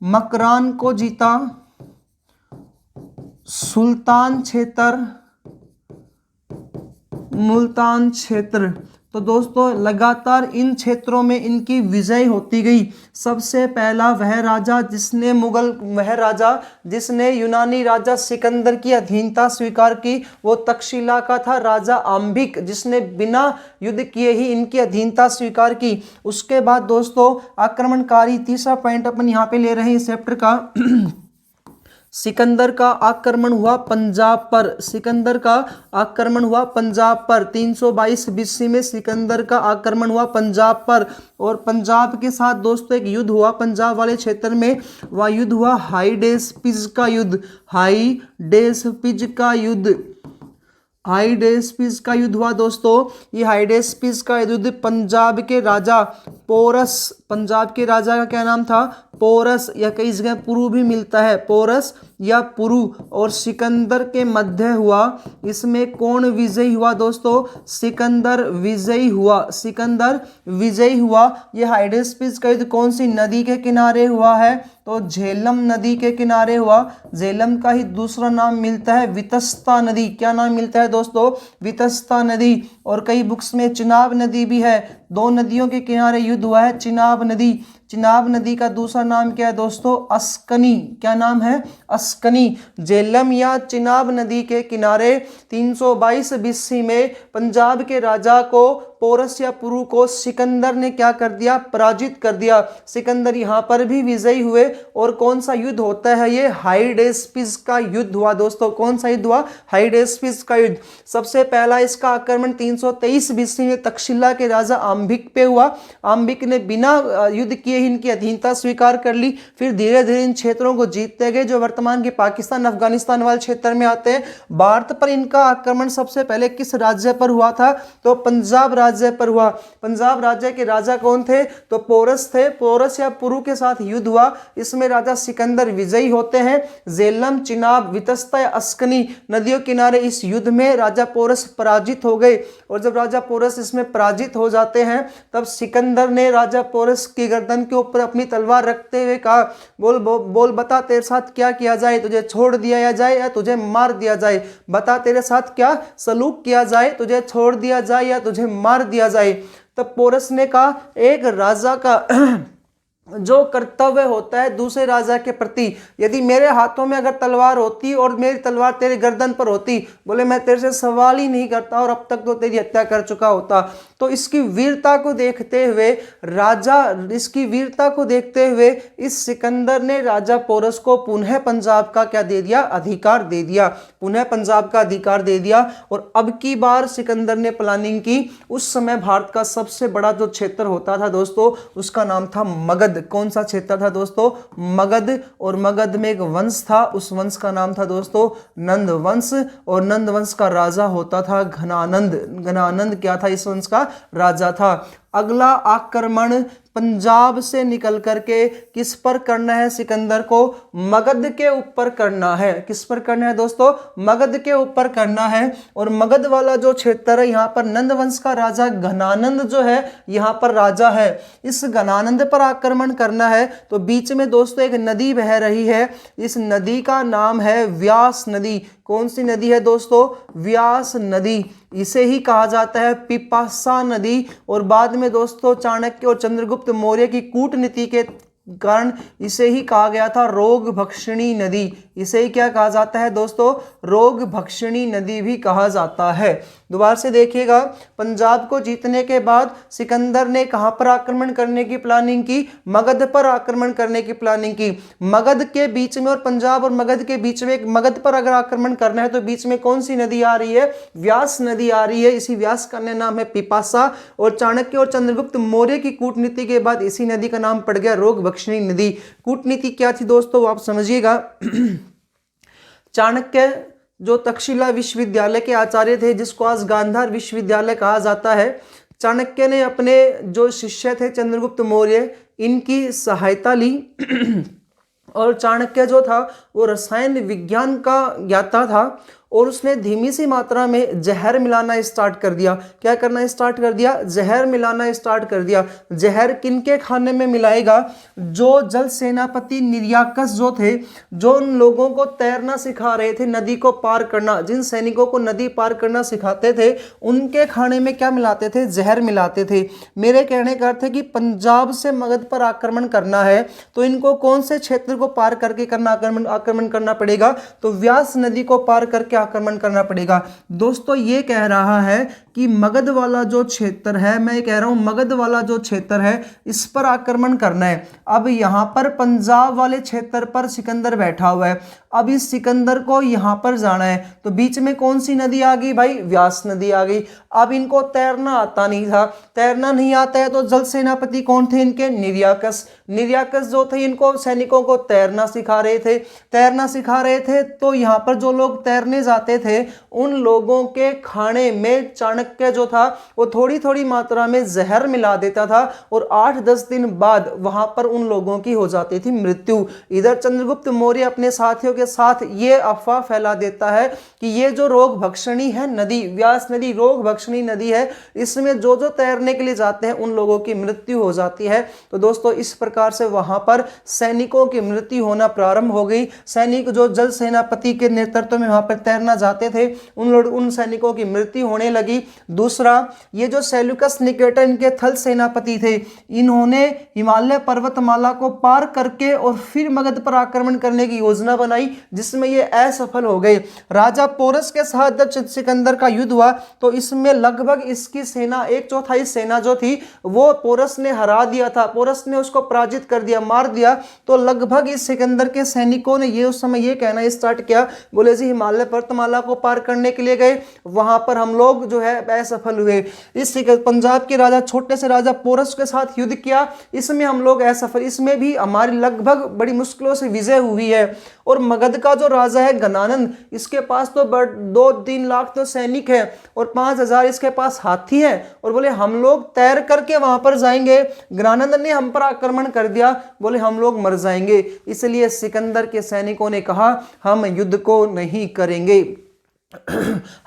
मकरान को जीता, सुल्तान क्षेत्र, मुल्तान क्षेत्र। तो दोस्तों लगातार इन क्षेत्रों में इनकी विजय होती गई। सबसे पहला वह राजा जिसने यूनानी राजा सिकंदर की अधीनता स्वीकार की वो तक्षशिला का था राजा आम्भिक, जिसने बिना युद्ध किए ही इनकी अधीनता स्वीकार की। उसके बाद दोस्तों आक्रमणकारी, तीसरा पॉइंट अपन यहाँ पे ले रहे हैं इस चैप्टर का सिकंदर का आक्रमण हुआ पंजाब पर। सिकंदर का आक्रमण हुआ पंजाब पर 322 बीसी में सिकंदर का आक्रमण हुआ पंजाब पर। और पंजाब के साथ दोस्तों एक युद्ध हुआ पंजाब वाले क्षेत्र में, वह युद्ध हुआ हाइडेस्पिज का युद्ध। हाइडेस्पिज का युद्ध, हाइडेस्पिज का युद्ध हुआ दोस्तों। ये हाइडेस्पिज का युद्ध पंजाब के राजा पोरस, पंजाब के राजा का क्या नाम था? पोरस, या कई जगह पुरु भी मिलता है, पोरस या पुरु, और सिकंदर के मध्य हुआ। इसमें कौन विजयी हुआ दोस्तों? सिकंदर विजयी हुआ। सिकंदर विजयी हुआ। यह हाइडेस्पिज का युद्ध कौन सी नदी के किनारे हुआ है? तो झेलम नदी के किनारे हुआ। झेलम का ही दूसरा नाम मिलता है वितस्ता नदी। क्या नाम मिलता है दोस्तों? वितस्ता नदी। और कई बुक्स में चिनाब नदी भी है। दो नदियों के किनारे युद्ध हुआ है चिनाब नदी। चिनाब नदी का दूसरा नाम क्या है दोस्तों? अस्कनी। क्या नाम है? अस्कनी। झेलम या चिनाब नदी के किनारे 322 बीसी में पंजाब के राजा को, पोरस या पुरु को सिकंदर ने क्या कर दिया? पराजित कर दिया। सिकंदर यहाँ पर भी विजयी हुए। और कौन सा युद्ध होता है ये? हाइडेस्पिज का युद्ध हुआ दोस्तों। कौन सा युद्ध हुआ? हाइडेस्पिज का युद्ध। सबसे पहला इसका आक्रमण 323 बीसी में तक्षशिला के राजा आम्भिक पे हुआ। आम्भिक ने बिना युद्ध किए ही इनकी अधीनता स्वीकार कर ली। फिर धीरे धीरे इन क्षेत्रों को जीतते गए जो वर्तमान के पाकिस्तान अफगानिस्तान वाले क्षेत्र में आते हैं। भारत पर इनका आक्रमण सबसे पहले किस राज्य पर हुआ था? तो पंजाब राज्य पर हुआ। पंजाब राज्य के राजा कौन थे? तो पोरस थे। पोरस या पुरु के साथ युद्ध हुआ। इसमें राजा सिकंदर विजयी होते हैं। झेलम, चिनाब, वितस्ता या अस्कनी नदियों किनारे इस युद्ध में राजा पोरस पराजित हो गए। और जब राजा पोरस इसमें पराजित हो जाते हैं तब सिकंदर ने राजा पोरस की गर्दन के ऊपर अपनी तलवार रखते हुए कहा, बोल बता तेरे साथ क्या किया जाए? तुझे छोड़ दिया जाए या तुझे मार दिया जाए? बता तेरे साथ क्या सलूक किया जाए? तुझे छोड़ दिया जाए या तुझे मार दिया जाए? तब पोरस ने कहा, एक राजा का जो कर्तव्य होता है दूसरे राजा के प्रति, यदि मेरे हाथों में अगर तलवार होती और मेरी तलवार तेरे गर्दन पर होती, बोले मैं तेरे से सवाल ही नहीं करता और अब तक तो तेरी हत्या कर चुका होता। तो इसकी वीरता को देखते हुए इस सिकंदर ने राजा पोरस को पुनः पंजाब का क्या दे दिया? अधिकार दे दिया। पुनः पंजाब का अधिकार दे दिया। और अब की बार सिकंदर ने प्लानिंग की। उस समय भारत का सबसे बड़ा जो क्षेत्र होता था दोस्तों उसका नाम था मगध। मगध। कौन सा क्षेत्र था दोस्तों? मगध। और मगध में एक वंश था, उस वंश का नाम था दोस्तों नंद वंश, और नंद वंश का राजा होता था घनानंद। घनानंद क्या था? इस वंश का राजा था। अगला आक्रमण पंजाब से निकल करके किस पर करना है सिकंदर को? मगध के ऊपर करना है। किस पर करना है दोस्तों? मगध के ऊपर करना है। और मगध वाला जो क्षेत्र है, यहाँ पर नंद वंश का राजा घनानंद जो है यहाँ पर राजा है। इस घनानंद पर आक्रमण करना है। तो बीच में दोस्तों एक नदी बह रही है, इस नदी का नाम है व्यास नदी। कौन सी नदी है दोस्तों? व्यास नदी। इसे ही कहा जाता है पिपासा नदी। और बाद में दोस्तों चाणक्य और चंद्रगुप्त मौर्य की कूटनीति के कारण इसे ही कहा गया था रोग भक्षिणी नदी। इसे ही क्या कहा जाता है दोस्तों? रोग भक्षिणी नदी भी कहा जाता है। दोबारा से देखिएगा, पंजाब को जीतने के बाद सिकंदर ने कहां पर आक्रमण करने की प्लानिंग की? मगध पर आक्रमण करने की प्लानिंग की। मगध के बीच में, और पंजाब और मगध के बीच में, एक मगध पर अगर आक्रमण करना है तो बीच में कौन सी नदी आ रही है? व्यास नदी आ रही है। इसी व्यास का नाम है पिपासा। और चाणक्य और चंद्रगुप्त मौर्य की कूटनीति के बाद इसी नदी का नाम पड़ गया रोग भक्षिणी नदी। कूटनीति क्या थी दोस्तों? आप समझिएगा। चाणक्य जो तक्षशिला विश्वविद्यालय के आचार्य थे, जिसको आज गांधार विश्वविद्यालय कहा जाता है, चाणक्य ने अपने जो शिष्य थे चंद्रगुप्त मौर्य, इनकी सहायता ली। और चाणक्य जो था वो रसायन विज्ञान का ज्ञाता था, और उसने धीमी सी मात्रा में जहर मिलाना स्टार्ट कर दिया। क्या करना स्टार्ट कर दिया? जहर मिलाना स्टार्ट कर दिया। जहर किनके खाने में मिलाएगा? जो जल सेनापति निर्याकस जो थे, जो उन लोगों को तैरना सिखा रहे थे, नदी को पार करना, जिन सैनिकों को नदी पार करना सिखाते थे, उनके खाने में क्या मिलाते थे? जहर मिलाते थे। मेरे कहने का अर्थ है कि पंजाब से मगध पर आक्रमण करना है तो इनको कौन से क्षेत्र को पार करके आक्रमण करना पड़ेगा? तो व्यास नदी को पार करके आक्रमण करना पड़ेगा। दोस्तों ये कह रहा है कि मगध वाला जो क्षेत्र है, मैं ये कह रहा हूं मगध वाला जो क्षेत्र है, इस पर आक्रमण करना है। अब यहां पर पंजाब वाले क्षेत्र पर सिकंदर बैठा हुआ है। अब इस सिकंदर को यहां पर जाना है तो बीच में कौन सी नदी आ गई भाई? व्यास नदी आ गई। अब इनको तैरना आता नहीं था। तैरना नहीं आता है तो जल सेनापति कौन थे इनके? निर्याकस। निर्याकस जो थे इनको सैनिकों को तैरना सिखा रहे थे। तैरना सिखा रहे थे तो यहाँ पर जो लोग तैरने जाते थे, उन लोगों के खाने में चाणक्य जो था वो थोड़ी थोड़ी मात्रा में जहर मिला देता था, और 8-10 दिन बाद वहां पर उन लोगों की हो जाती थी मृत्यु। इधर चंद्रगुप्त मौर्य अपने साथियों के साथ ये अफवाह फैला देता है कि ये जो रोग भक्षणी है नदी, व्यास नदी रोग भक्षणी नदी है, इसमें जो जो तैरने के लिए जाते हैं उन लोगों की मृत्यु हो जाती है। तो दोस्तों इस प्रकार से वहां पर सैनिकों की मृत्यु होना प्रारंभ हो गई। सैनिक जो जल सेनापति के नेतृत्व में वहां पर तैरना जाते थे, उन सैनिकों की मृत्यु होने लगी। दूसरा, ये जो सेल्यूकस निकेटर इनके थल सेनापति थे, इन्होंने हिमालय पर्वतमाला को पार करके और फिर मगध पर आक्रमण करने की योजना बनाई, जिसमें ये असफल हो गए। राजा पोरस के साथ जब सिकंदर का युद्ध हुआ तो इसमें लगभग इसकी सेना 1/4 सेना जो थी वो पोरस ने हरा दिया था। पोरस ने उसको पराजित कर दिया, मार दिया। तो लगभग इस सिकंदर के सैनिकों ने ये उस समय ये कहना स्टार्ट किया, बोले जी हिमालय पर्वतमाला को पार करने के लिए गए, वहां पर हम लोग जो है असफल हुए। इस पंजाब के राजा, छोटे से राजा पोरस के साथ युद्ध किया, इसमें हम लोग असफल, इसमें भी हमारी लगभग बड़ी मुश्किलों से विजय हुई है। और मगध का जो राजा है घनानंद, इसके पास तो 2-3 लाख तो सैनिक है और 5000 इसके पास हाथी हैं, और बोले हम लोग तैर करके वहां पर जाएंगे, घनानंद ने हम पर आक्रमण कर दिया, बोले हम लोग मर जाएंगे। इसलिए सिकंदर के सैनिकों ने कहा हम युद्ध को नहीं करेंगे,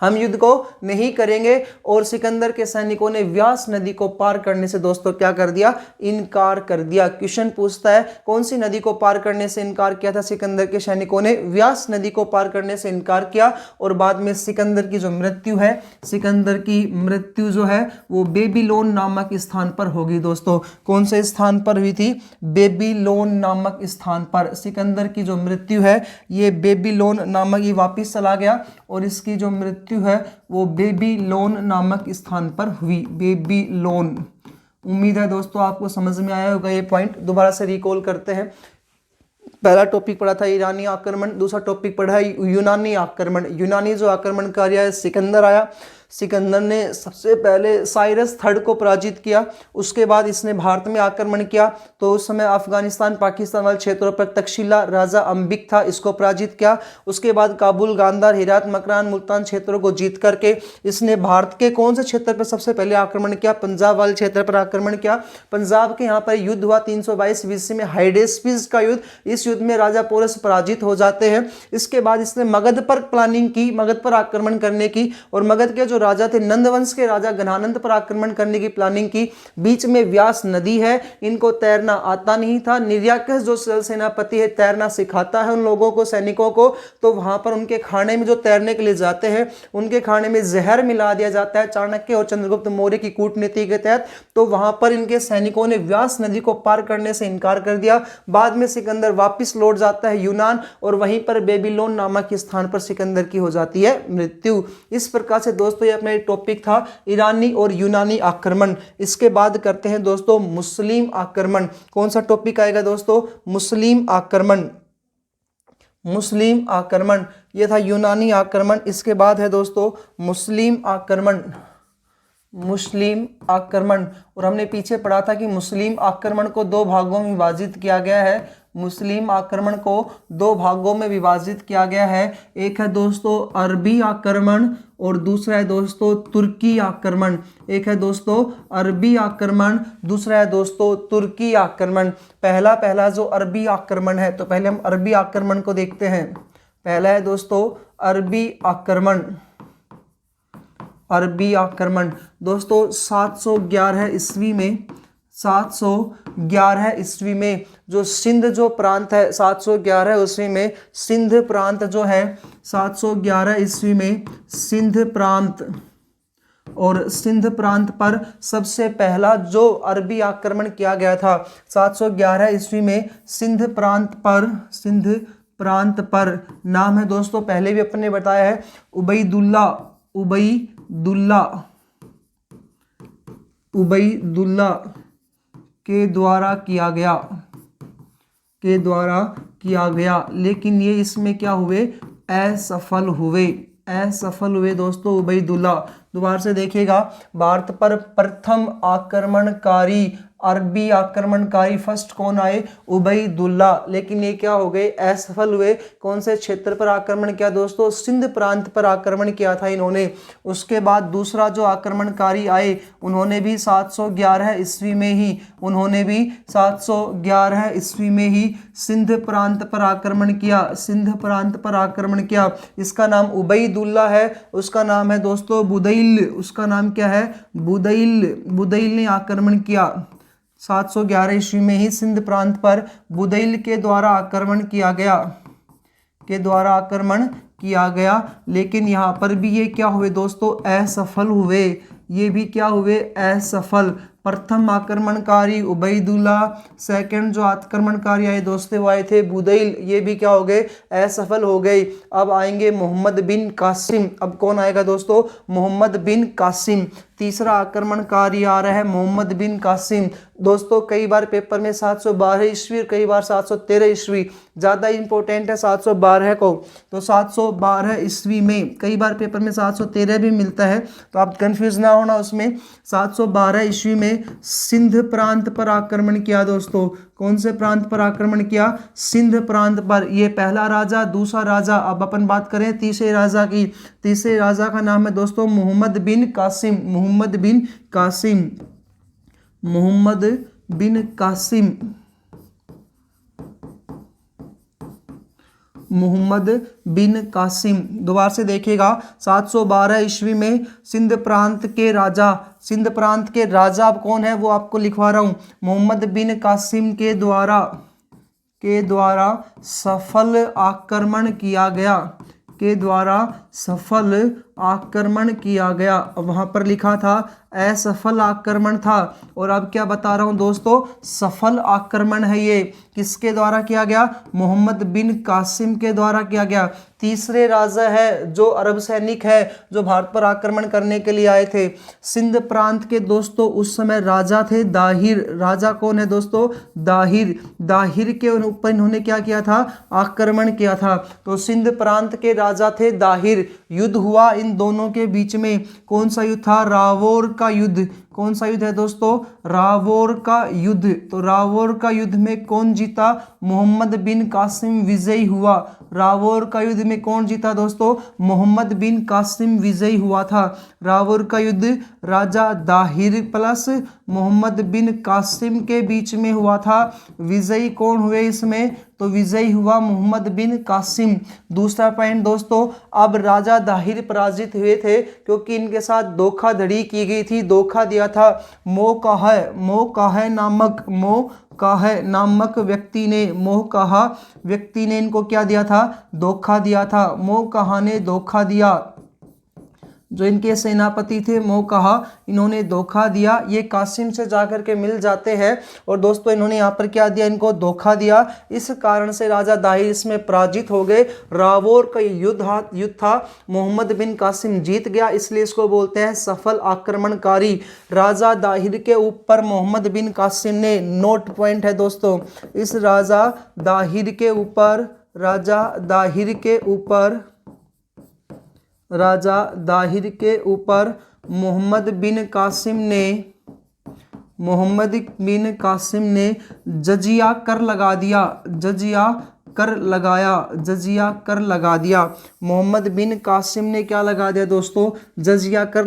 हम युद्ध को नहीं करेंगे। और सिकंदर के सैनिकों ने व्यास नदी को पार करने से दोस्तों क्या कर दिया? इनकार कर दिया। क्वेश्चन पूछता है कौन सी नदी को पार करने से इनकार किया था सिकंदर के सैनिकों ने? व्यास नदी को पार करने से इनकार किया। और बाद में सिकंदर की जो मृत्यु है, सिकंदर की मृत्यु जो है वो बेबीलोन नामक स्थान पर होगी। दोस्तों कौन से स्थान पर हुई थी? बेबीलोन नामक स्थान पर सिकंदर की जो मृत्यु है ये बेबीलोन नामक, ये वापिस चला गया और इसकी जो मृत्यु है वो बेबीलोन नामक स्थान पर हुई। बेबीलोन। उम्मीद है दोस्तों आपको समझ में आया होगा ये पॉइंट। दोबारा से रिकॉल करते हैं। पहला टॉपिक पढ़ा था ईरानी आक्रमण, दूसरा टॉपिक पढ़ा है यूनानी आक्रमण। यूनानी जो आक्रमणकारी है सिकंदर आया। सिकंदर ने सबसे पहले साइरस थर्ड को पराजित किया। उसके बाद इसने भारत में आक्रमण किया, तो उस समय अफगानिस्तान पाकिस्तान वाले क्षेत्रों पर तक्षशिला राजा अंबिक था, इसको पराजित किया। उसके बाद काबुल, गांधार, हेरात, मकरान, मुल्तान क्षेत्रों को जीत करके इसने भारत के कौन से क्षेत्र पर सबसे पहले आक्रमण किया? पंजाब वाले क्षेत्र पर आक्रमण किया। पंजाब के यहाँ पर युद्ध हुआ 322 BC में, हाइडेस्पिस का युद्ध। इस युद्ध में राजा पोरस पराजित हो जाते हैं। इसके बाद इसने मगध पर प्लानिंग की, मगध पर आक्रमण करने की, और मगध के जो राजा थे नंदवंश के राजा घनानंद पर आक्रमण करने की प्लानिंग की। बीच में व्यास नदी है, इनको तैरना आता नहीं था। निर्याकस जो सेनापति है तैरना सिखाता है उन लोगों को, सैनिकों को। तो वहां पर उनके खाने में जो तैरने के लिए जाते हैं उनके खाने में जहर मिला दिया जाता है चाणक्य और चंद्रगुप्त मौर्य की कूटनीति के तहत। तो वहां पर इनके सैनिकों ने व्यास नदी को पार करने से इनकार कर दिया। बाद में सिकंदर वापस लौट जाता है यूनान, और वहीं पर बेबीलोन नामक स्थान पर सिकंदर की हो जाती है मृत्यु। इस प्रकार से दोस्तों ये अपना एक टॉपिक था ईरानी और यूनानी आक्रमण। इसके बाद करते हैं दोस्तों मुस्लिम आक्रमण। कौन सा टॉपिक आएगा दोस्तों? मुस्लिम आक्रमण। मुस्लिम आक्रमण ये था यूनानी आक्रमण। इसके बाद है दोस्तों मुस्लिम आक्रमण। मुस्लिम आक्रमण, और हमने पीछे पढ़ा था कि मुस्लिम आक्रमण को दो भागों में विभाजित किया गया है। मुस्लिम आक्रमण को दो भागों में विभाजित किया गया है। एक है दोस्तों अरबी आक्रमण और दूसरा है दोस्तों तुर्की आक्रमण। एक है दोस्तों अरबी आक्रमण, दूसरा है दोस्तों तुर्की आक्रमण। पहला जो अरबी आक्रमण है, तो पहले हम अरबी आक्रमण को देखते हैं। पहला है दोस्तों अरबी आक्रमण। अरबी आक्रमण दोस्तों 711 ईस्वी में, 711 ईस्वी में जो सिंध जो प्रांत है, 711 ईस्वी में सिंध प्रांत जो है, 711 ईस्वी में सिंध प्रांत, और सिंध प्रांत पर सबसे पहला जो अरबी आक्रमण किया गया था 711 ईस्वी में सिंध प्रांत पर। सिंध प्रांत पर नाम है दोस्तों, पहले भी अपन ने बताया है, उबैदुल्ला। उबैदुल्ला के द्वारा किया गया, लेकिन ये इसमें क्या हुए? असफल हुए दोस्तों उबैदुल्ला। दोबारा से देखिएगा, भारत पर प्रथम आक्रमणकारी अरबी आक्रमणकारी फर्स्ट कौन आए? उबैदुल्ला। लेकिन ये क्या हो गए? असफल हुए। कौन से क्षेत्र पर आक्रमण किया दोस्तों? सिंध प्रांत पर आक्रमण किया था इन्होंने। उसके बाद दूसरा जो आक्रमणकारी आए उन्होंने भी 711 ईस्वी में ही, उन्होंने भी 711 ईस्वी में ही सिंध प्रांत पर आक्रमण किया। सिंध प्रांत पर आक्रमण किया। इसका नाम उबैदुल्ला है, उसका नाम है दोस्तों बुदैल। उसका नाम क्या है? बुदैल ने आक्रमण किया। 711 ईस्वी में ही सिंध प्रांत पर बुदैल के द्वारा आक्रमण किया गया, लेकिन यहाँ पर भी ये क्या हुए दोस्तों? असफल हुए। ये भी क्या हुए? असफल। प्रथम आक्रमणकारी उबैदुल्ला, सेकंड जो आक्रमणकारी आए दोस्तों वो आए थे बुदैल, ये भी क्या हो गए? असफल हो गए। अब आएंगे मोहम्मद बिन कासिम। अब कौन आएगा दोस्तों? मोहम्मद बिन कासिम। तीसरा आक्रमणकारी आ रहा है मोहम्मद बिन कासिम। दोस्तों कई बार पेपर में 712 ईस्वी और कई बार 713 ईस्वी, ज़्यादा इंपॉर्टेंट है 712 को। तो 712 ईस्वी में, कई बार पेपर में 713 भी मिलता है, तो आप कंफ्यूज ना होना उसमें। 712 ईस्वी में सिंध प्रांत पर आक्रमण किया दोस्तों। कौन से प्रांत पर आक्रमण किया? सिंध प्रांत पर। ये पहला राजा। दूसरा राजा, अब अपन बात करें तीसरे राजा की। तीसरे राजा का नाम है दोस्तों मोहम्मद बिन कासिम। मोहम्मद बिन कासिम। मोहम्मद बिन कासिम। मोहम्मद बिन कासिम। दोबारा से देखिएगा, 712 ईस्वी में सिंध प्रांत के राजा, सिंध प्रांत के राजा अब कौन है वो आपको लिखवा रहा हूँ, मोहम्मद बिन कासिम के द्वारा सफल आक्रमण किया गया। के द्वारा सफल आक्रमण किया गया। वहाँ पर लिखा था असफल आक्रमण था, और अब क्या बता रहा हूँ दोस्तों? सफल आक्रमण है। ये किसके द्वारा किया गया? मोहम्मद बिन कासिम के द्वारा किया गया। तीसरे राजा है जो अरब सैनिक है जो भारत पर आक्रमण करने के लिए आए थे। सिंध प्रांत के दोस्तों उस समय राजा थे दाहिर। राजा कौन है दोस्तों? दाहिर। दाहिर के ऊपर इन्होंने क्या किया था? आक्रमण किया था। तो सिंध प्रांत के राजा थे दाहिर। युद्ध हुआ इन दोनों के बीच में। कौन सा युद्ध था? रावोर का युद्ध। कौन सा युद्ध है दोस्तों? रावोर का युद्ध। तो रावोर का युद्ध में कौन जीता? मोहम्मद बिन कासिम विजयी हुआ। रावोर का युद्ध में कौन जीता दोस्तों? मोहम्मद बिन कासिम विजयी हुआ था। रावोर का युद्ध राजा दाहिर प्लस मोहम्मद बिन कासिम के बीच में हुआ था। विजयी कौन हुए इसमें? तो विजयी हुआ मोहम्मद बिन कासिम। दूसरा पॉइंट दोस्तों, अब राजा दाहिर पराजित हुए थे क्योंकि इनके साथ धोखाधड़ी की गई थी, धोखा दिया था। मोकाह नामक व्यक्ति ने इनको क्या दिया था? धोखा दिया था। मोकाह ने धोखा दिया। जो इनके सेनापति थे मोकाह, इन्होंने धोखा दिया। ये कासिम से जाकर के मिल जाते हैं और दोस्तों इन्होंने यहाँ पर क्या दिया? इनको धोखा दिया। इस कारण से राजा दाहिर इसमें पराजित हो गए। रावोर का युद्ध था, मोहम्मद बिन कासिम जीत गया, इसलिए इसको बोलते हैं सफल आक्रमणकारी। राजा दाहिर के ऊपर मोहम्मद बिन कासिम ने, नोट पॉइंट है दोस्तों, इस राजा दाहिर के ऊपर मोहम्मद बिन कासिम ने जजिया कर लगा दिया। मोहम्मद बिन कासिम ने क्या लगा दिया दोस्तों? जजिया कर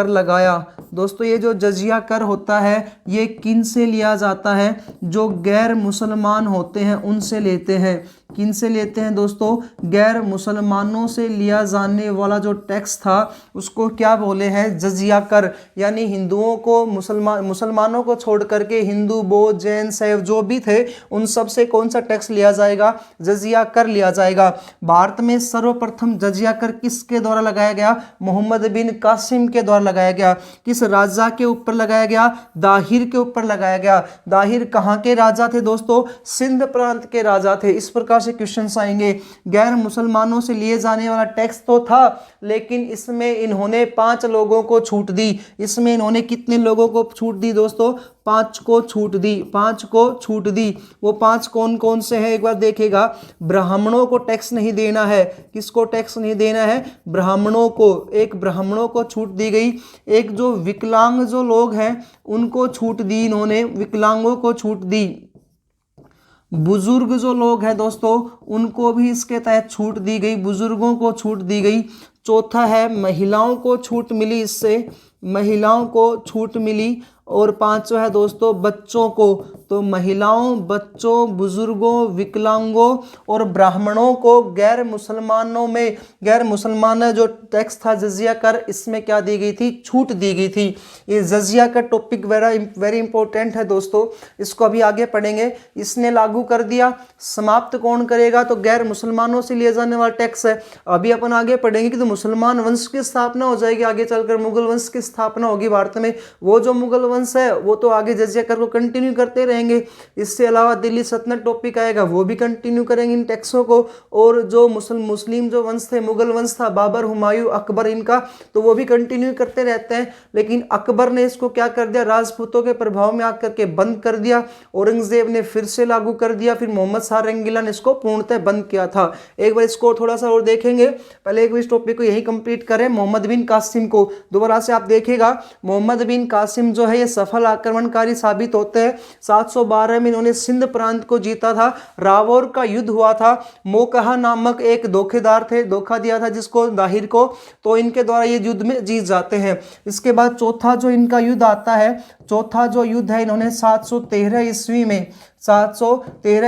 लगाया। दोस्तों ये जो जजिया कर होता है ये किन से लिया जाता है? जो गैर मुसलमान होते हैं उनसे लेते हैं। किन से लेते हैं दोस्तों? गैर मुसलमानों से लिया जाने वाला जो टैक्स था उसको क्या बोले हैं? जजिया कर। यानी हिंदुओं को, मुसलमानों को छोड़ करके हिंदू, बौद्ध, जैन, शैव जो भी थे उन सब से कौन सा टैक्स लिया जाएगा? जजिया कर लिया जाएगा। भारत में सर्वप्रथम जजिया कर किसके द्वारा लगाया गया? मोहम्मद बिन कासिम के द्वारा लगाया गया। किस राजा के ऊपर लगाया गया? दाहिर के ऊपर लगाया गया। दाहिर कहाँ के राजा थे दोस्तों? सिंध प्रांत के राजा थे। इस प्रकार से क्वेश्चंस आएंगे। गैर मुसलमानों से लिए जाने वाला टैक्स तो था, लेकिन इसमें इन्होंने 5 लोगों को छूट दी। इसमें इन्होंने कितने लोगों को छूट दी दोस्तों? 5 को छूट दी। वो 5 कौन कौन से हैं एक बार देखिएगा। ब्राह्मणों को टैक्स नहीं देना है। किसको टैक्स नहीं देना है? ब्राह्मणों को। एक ब्राह्मणों को छूट दी गई। एक जो विकलांग जो लोग हैं उनको छूट दी इन्होंने, विकलांगों को छूट दी। बुजुर्ग जो लोग हैं दोस्तों उनको भी इसके तहत छूट दी गई, बुजुर्गों को छूट दी गई। चौथा है महिलाओं को छूट मिली, इससे महिलाओं को छूट मिली। और 5वां है दोस्तों बच्चों को। तो महिलाओं, बच्चों, बुजुर्गों, विकलांगों और ब्राह्मणों को गैर मुसलमान जो टैक्स था जजिया कर, इसमें क्या दी गई थी? छूट दी गई थी। ये जजिया का टॉपिक वेरी इंपॉर्टेंट है दोस्तों, इसको अभी आगे पढ़ेंगे। इसने लागू कर दिया। समाप्त कौन करेगा? तो गैर मुसलमानों से लिए जाने वाला टैक्स है। अभी अपन आगे पढ़ेंगे कि तो मुसलमान वंश की स्थापना हो जाएगी, आगे चलकर मुगल वंश की स्थापना होगी भारत में। वो जो मुगल वंश है वो तो आगे जजिया कर को कंटिन्यू करते रहेंगे। इससे अलावा दिल्ली सल्तनत टॉपिक आएगा, वो भी कंटिन्यू करेंगे इन टैक्सों को। और जो मुस्लिम जो वंश थे, मुगल वंश था, बाबर, हुमायूं, अकबर, इनका तो वो भी कंटिन्यू करते रहते हैं। लेकिन अकबर ने इसको क्या कर दिया? राजपूतों के प्रभाव में आकर के बंद कर दिया। औरंगजेब ने फिर से लागू कर दिया। फिर मोहम्मद शाह रंगीला ने इसको पूर्णतः बंद किया था। एक बार इसको थोड़ा सा और देखेंगे, पहले एक बार इस टॉपिक को यही कंप्लीट करें। मोहम्मद बिन कासिम को दोबारा से आप देखिएगा। मोहम्मद बिन कासिम जो है ये सफल आक्रमणकारी साबित होते हैं। 712 में इन्होंने सिंध प्रांत को जीता था। रावौर का युद्ध हुआ था। मोकाह नामक एक धोखेदार थे, धोखा दिया था जिसको, दाहिर को, तो इनके द्वारा ये युद्ध में जीत जाते हैं। इसके बाद चौथा जो इनका युद्ध आता है, चौथा जो युद्ध है इन्होंने 713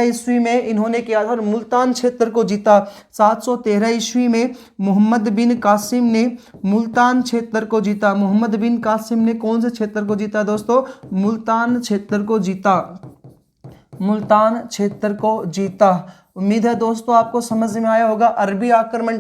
ईस्वी में इन्होंने किया था और मुल्तान क्षेत्र को जीता। 713 ईस्वी में मोहम्मद बिन कासिम ने मुल्तान क्षेत्र को जीता। मोहम्मद बिन कासिम ने कौन से क्षेत्र को जीता दोस्तों? मुल्तान क्षेत्र को जीता। उम्मीद है दोस्तों आपको समझ में आया होगा। अरबी आक्रमण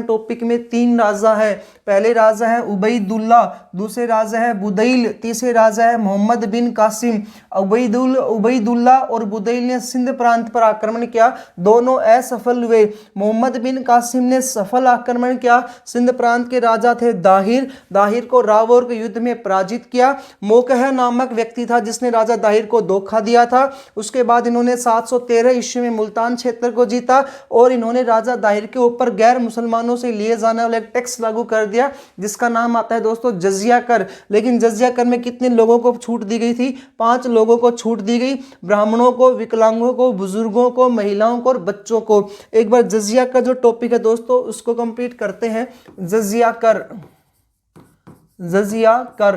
टॉपिक में 3 राजा है। पहले राजा है उबैदुल्ला, दूसरे राजा है बुदैल, तीसरे राजा है मोहम्मद बिन कासिम। उबैदुल्ला और बुदैल ने सिंध प्रांत पर आक्रमण किया, दोनों असफल हुए। मोहम्मद बिन कासिम ने सफल आक्रमण किया। सिंध प्रांत के राजा थे दाहिर को रावौर के युद्ध में पराजित किया। मोकाह नामक व्यक्ति था जिसने राजा दाहिर को धोखा दिया था। उसके बाद इन्होंने 713 ईस्वी में मुल्तान क्षेत्र को जीता और इन्होंने राजा दाहिर के ऊपर गैर मुसलमानों से लिए जाने वाला एक टैक्स लागू कर दिया जिसका नाम आता है दोस्तों जजिया कर। लेकिन जजिया कर में कितने लोगों को छूट दी गई थी? 5 लोगों को छूट दी गई, ब्राह्मणों को, विकलांगों को, बुजुर्गों को, महिलाओं को और बच्चों को। एक बार जजिया का जो टॉपिक है दोस्तों उसको कंप्लीट करते हैं। जजिया कर, जजिया कर।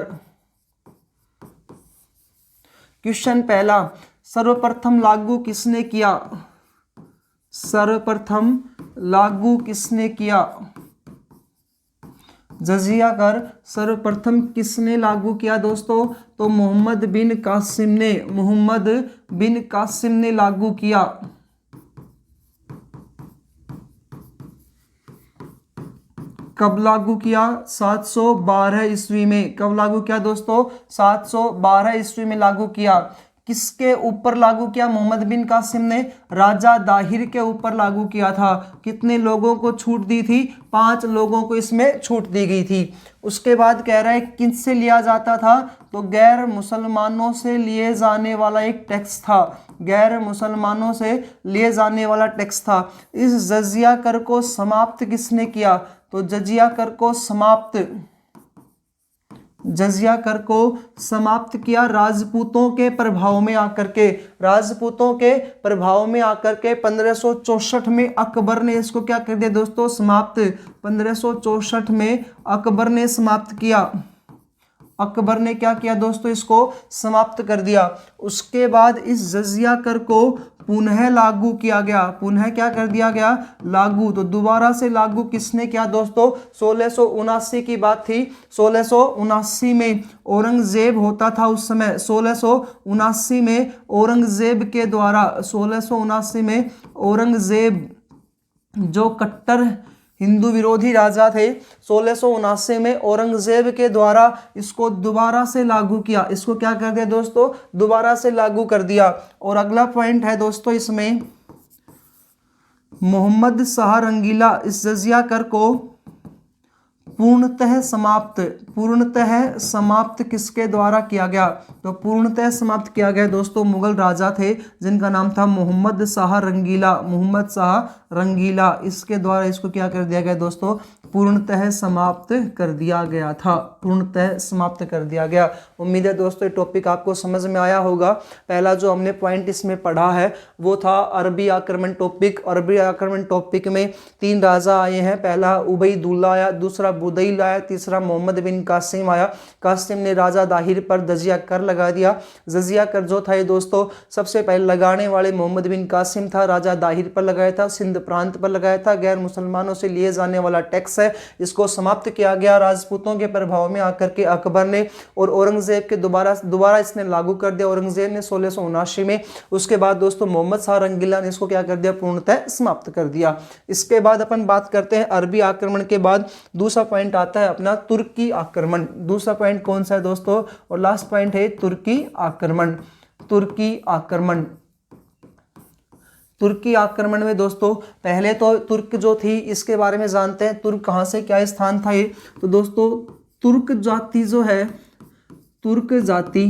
क्वेश्चन पहला, सर्वप्रथम लागू किसने किया? सर्वप्रथम लागू किसने किया? जजिया कर सर्वप्रथम किसने लागू किया दोस्तों? तो मोहम्मद बिन कासिम ने, मोहम्मद बिन कासिम ने लागू किया। कब लागू किया? 712 ईस्वी में। कब लागू किया दोस्तों? 712 ईस्वी में लागू किया। किसके ऊपर लागू किया? मोहम्मद बिन कासिम ने राजा दाहिर के ऊपर लागू किया था। कितने लोगों को छूट दी थी? 5 लोगों को इसमें छूट दी गई थी। उसके बाद कह रहा है किससे लिया जाता था? तो गैर मुसलमानों से लिए जाने वाला एक टैक्स था, गैर मुसलमानों से लिए जाने वाला टैक्स था। इस जजिया कर को समाप्त किसने किया? तो जजिया कर को समाप्त, जजिया कर को समाप्त किया राजपूतों के प्रभाव में आकर के, राजपूतों के प्रभाव में आकर के 1564 में अकबर ने इसको क्या कर दिया दोस्तों? समाप्त। 1564 में अकबर ने समाप्त किया। अकबर ने क्या किया दोस्तों? इसको समाप्त कर दिया। उसके बाद इस जजिया कर को पुनः लागू किया गया। पुनः क्या कर दिया गया? लागू। तो दोबारा से लागू किसने किया दोस्तों? 1679 की बात थी। 1679 में औरंगजेब होता था उस समय। 1679 में औरंगजेब के द्वारा, 1679 में औरंगजेब जो कट्टर हिंदू विरोधी राजा थे, 1679 में औरंगजेब के द्वारा इसको दोबारा से लागू किया। इसको क्या कर दिया दोस्तों? दोबारा से लागू कर दिया। और अगला पॉइंट है दोस्तों इसमें, मोहम्मद शाह रंगीला इस जजिया कर को पूर्णतः समाप्त, पूर्णतः समाप्त किसके द्वारा किया गया? तो पूर्णतः समाप्त किया गया दोस्तों मुगल राजा थे जिनका नाम था मोहम्मद शाह रंगीला, मोहम्मद शाह रंगीला। इसके द्वारा इसको क्या कर दिया गया दोस्तों? पूर्णतः समाप्त कर दिया गया था, पूर्णतः समाप्त कर दिया गया। उम्मीद है दोस्तों ये टॉपिक आपको समझ में आया होगा। पहला जो हमने पॉइंट इसमें पढ़ा है वो था अरबी आक्रमण टॉपिक। अरबी आक्रमण टॉपिक में 3 राजा आए हैं। पहला उबैदुल्ला आया, दूसरा बुदैल आया, तीसरा मोहम्मद बिन कासिम आया। कासिम ने राजा दाहिर पर जजिया कर लगा दिया। जजिया कर जो था ये दोस्तों सबसे पहले लगाने वाले मोहम्मद बिन कासिम था, राजा दाहिर पर लगाया था, सिंध प्रांत पर लगाया था। गैर मुसलमानों से लिए जाने वाला टैक्स है, इसको समाप्त किया गया राजपूतों के प्रभाव में आकर के अकबर ने, और औरंगजेब के दोबारा इसने लागू कर दिया औरंगजेब ने 1679 में। उसके बाद दोस्तों मोहम्मद शाह रंगीला ने इसको क्या कर दिया? पूर्णतः समाप्त कर दिया। इसके बाद अपन बात करते हैं अरबी आक्रमण के बाद दूसरा पॉइंट आता है अपना तुर्की आक्रमण। दूसरा पॉइंट कौन सा है दोस्तों? और लास्ट पॉइंट है तुर्की आक्रमण। तुर्की आक्रमण, तुर्की आक्रमण में दोस्तों पहले तो तुर्क जो थी इसके बारे में जानते हैं। तुर्क कहाँ से क्या स्थान था ये? तो दोस्तों तुर्क जाति जो है, तुर्क जाति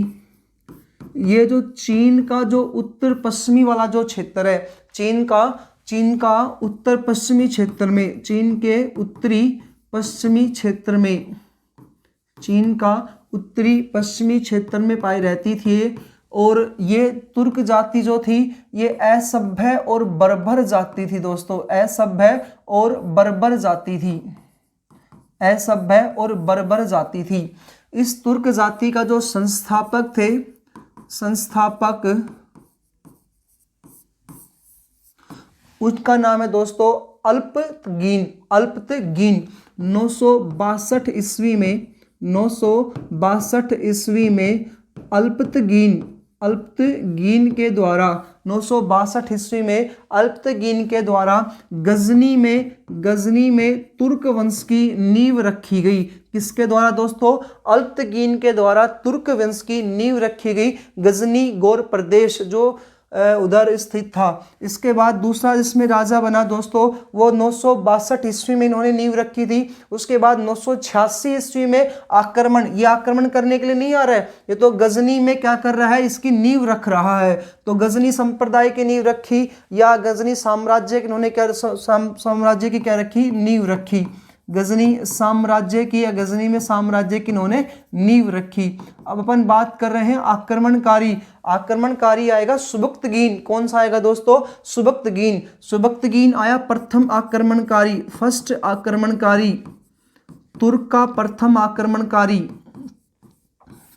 ये जो चीन का जो उत्तर पश्चिमी वाला जो क्षेत्र है, चीन का उत्तर पश्चिमी क्षेत्र में, चीन के उत्तरी पश्चिमी क्षेत्र में, चीन का उत्तरी पश्चिमी क्षेत्र में पाई रहती थी। और ये तुर्क जाति जो थी ये असभ्य और बर्बर जाति थी दोस्तों, असभ्य और बर्बर जाति थी, असभ्य और बर्बर जाति थी। इस तुर्क जाति का जो संस्थापक थे, संस्थापक उसका नाम है दोस्तों अल्पतगीन। अल्पतगीन 962 ईस्वी में, 962 ईस्वी में अल्पतगीन के द्वारा, 962 ईस्वी में अल्पतगीन के द्वारा गजनी में तुर्क वंश की नींव रखी गई। किसके द्वारा दोस्तों? अल्पतगीन के द्वारा तुर्क वंश की नींव रखी गई। गजनी गौर प्रदेश जो उधर स्थित था। इसके बाद दूसरा जिसमें राजा बना दोस्तों वो 962 ईस्वी में इन्होंने नींव रखी थी। उसके बाद 986 ईस्वी में आक्रमण, ये आक्रमण करने के लिए नहीं आ रहा है, ये तो गजनी में क्या कर रहा है, इसकी नींव रख रहा है। तो गजनी संप्रदाय की नींव रखी या गजनी साम्राज्य की इन्होंने क्या साम्राज्य की क्या रखी, नींव रखी। गजनी साम्राज्य की या गजनी में साम्राज्य की इन्होंने नींव रखी। अब अपन बात कर रहे हैं आक्रमणकारी। आक्रमणकारी आएगा सुबक्तगीन। कौन सा आएगा दोस्तों, सुबक्तगीन। सुबक्तगीन आया प्रथम आक्रमणकारी, फर्स्ट आक्रमणकारी, तुर्क का प्रथम आक्रमणकारी।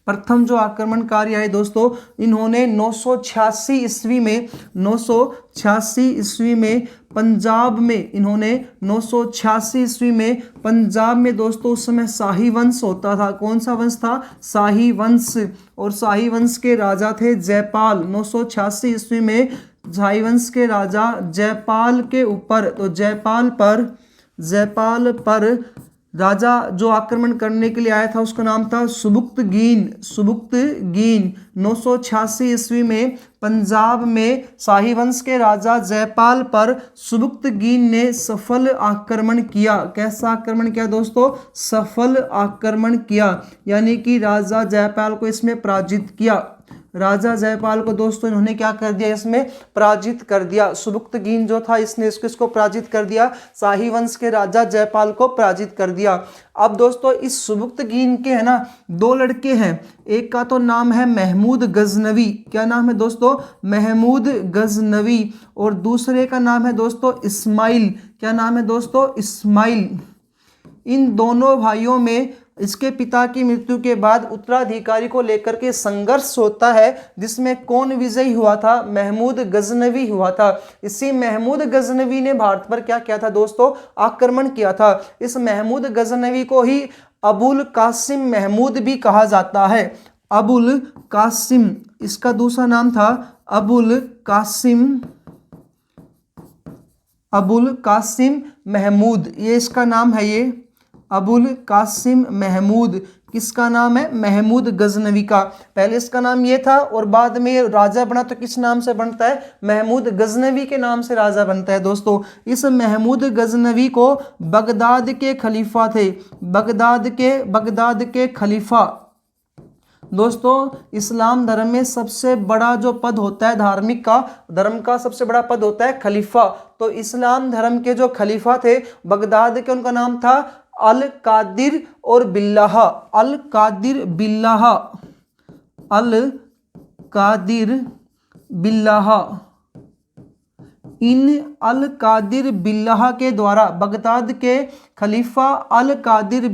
प्रथम जो आक्रमणकारी आए दोस्तों, इन्होंने 986 ईस्वी में 986 ईस्वी में पंजाब में, इन्होंने 986 ईस्वी में पंजाब में दोस्तों उस समय शाही वंश होता था। कौन सा वंश था, शाही वंश। और शाही वंश के राजा थे जयपाल। 986 ईस्वी में शाही वंश के राजा जयपाल के ऊपर, तो जयपाल पर राजा जो आक्रमण करने के लिए आया था उसका नाम था सुबक्तगीन। सुबक्तगीन 986 ईस्वी में पंजाब में शाही वंश के राजा जयपाल पर सुबक्तगीन ने सफल आक्रमण किया। कैसा आक्रमण किया दोस्तों, सफल आक्रमण किया, यानी कि राजा जयपाल को इसमें पराजित किया। राजा जयपाल को दोस्तों इन्होंने क्या कर दिया, इसमें पराजित कर दिया। सुबक्तगीन जो था इसने इसको पराजित कर दिया, शाही वंश के राजा जयपाल को पराजित कर दिया। अब दोस्तों इस सुबक्तगीन के है ना 2 लड़के हैं, एक का तो नाम है महमूद गजनवी। क्या नाम है दोस्तों, महमूद गजनवी। और दूसरे का नाम है दोस्तों इस्माइल। क्या नाम है दोस्तों, इस्माइल। इन दोनों भाइयों में इसके पिता की मृत्यु के बाद उत्तराधिकारी को लेकर के संघर्ष होता है, जिसमें कौन विजयी हुआ था, महमूद गजनवी हुआ था। इसी महमूद गजनवी ने भारत पर क्या किया था दोस्तों, आक्रमण किया था। इस महमूद गजनवी को ही अबुल कासिम महमूद भी कहा जाता है। अबुल कासिम, इसका दूसरा नाम था अबुल कासिम महमूद, ये इसका नाम है, ये अबुल कासिम महमूद। किसका नाम है, महमूद गजनवी का। पहले इसका नाम ये था और बाद में राजा बना तो किस नाम से बनता है, महमूद गजनवी के नाम से राजा बनता है दोस्तों। इस महमूद गजनवी को बगदाद के खलीफा थे, बगदाद के खलीफा। दोस्तों इस्लाम धर्म में सबसे बड़ा जो पद होता है धार्मिक का, धर्म का सबसे बड़ा पद होता है खलीफा। तो इस्लाम धर्म के जो खलीफा थे बगदाद के, उनका नाम था अल कादिर और बिल्लाह। अल कादिर बिल्लाह। इन अल कादिर बिल्लाह के द्वारा बगदाद के खलीफा अल कादिर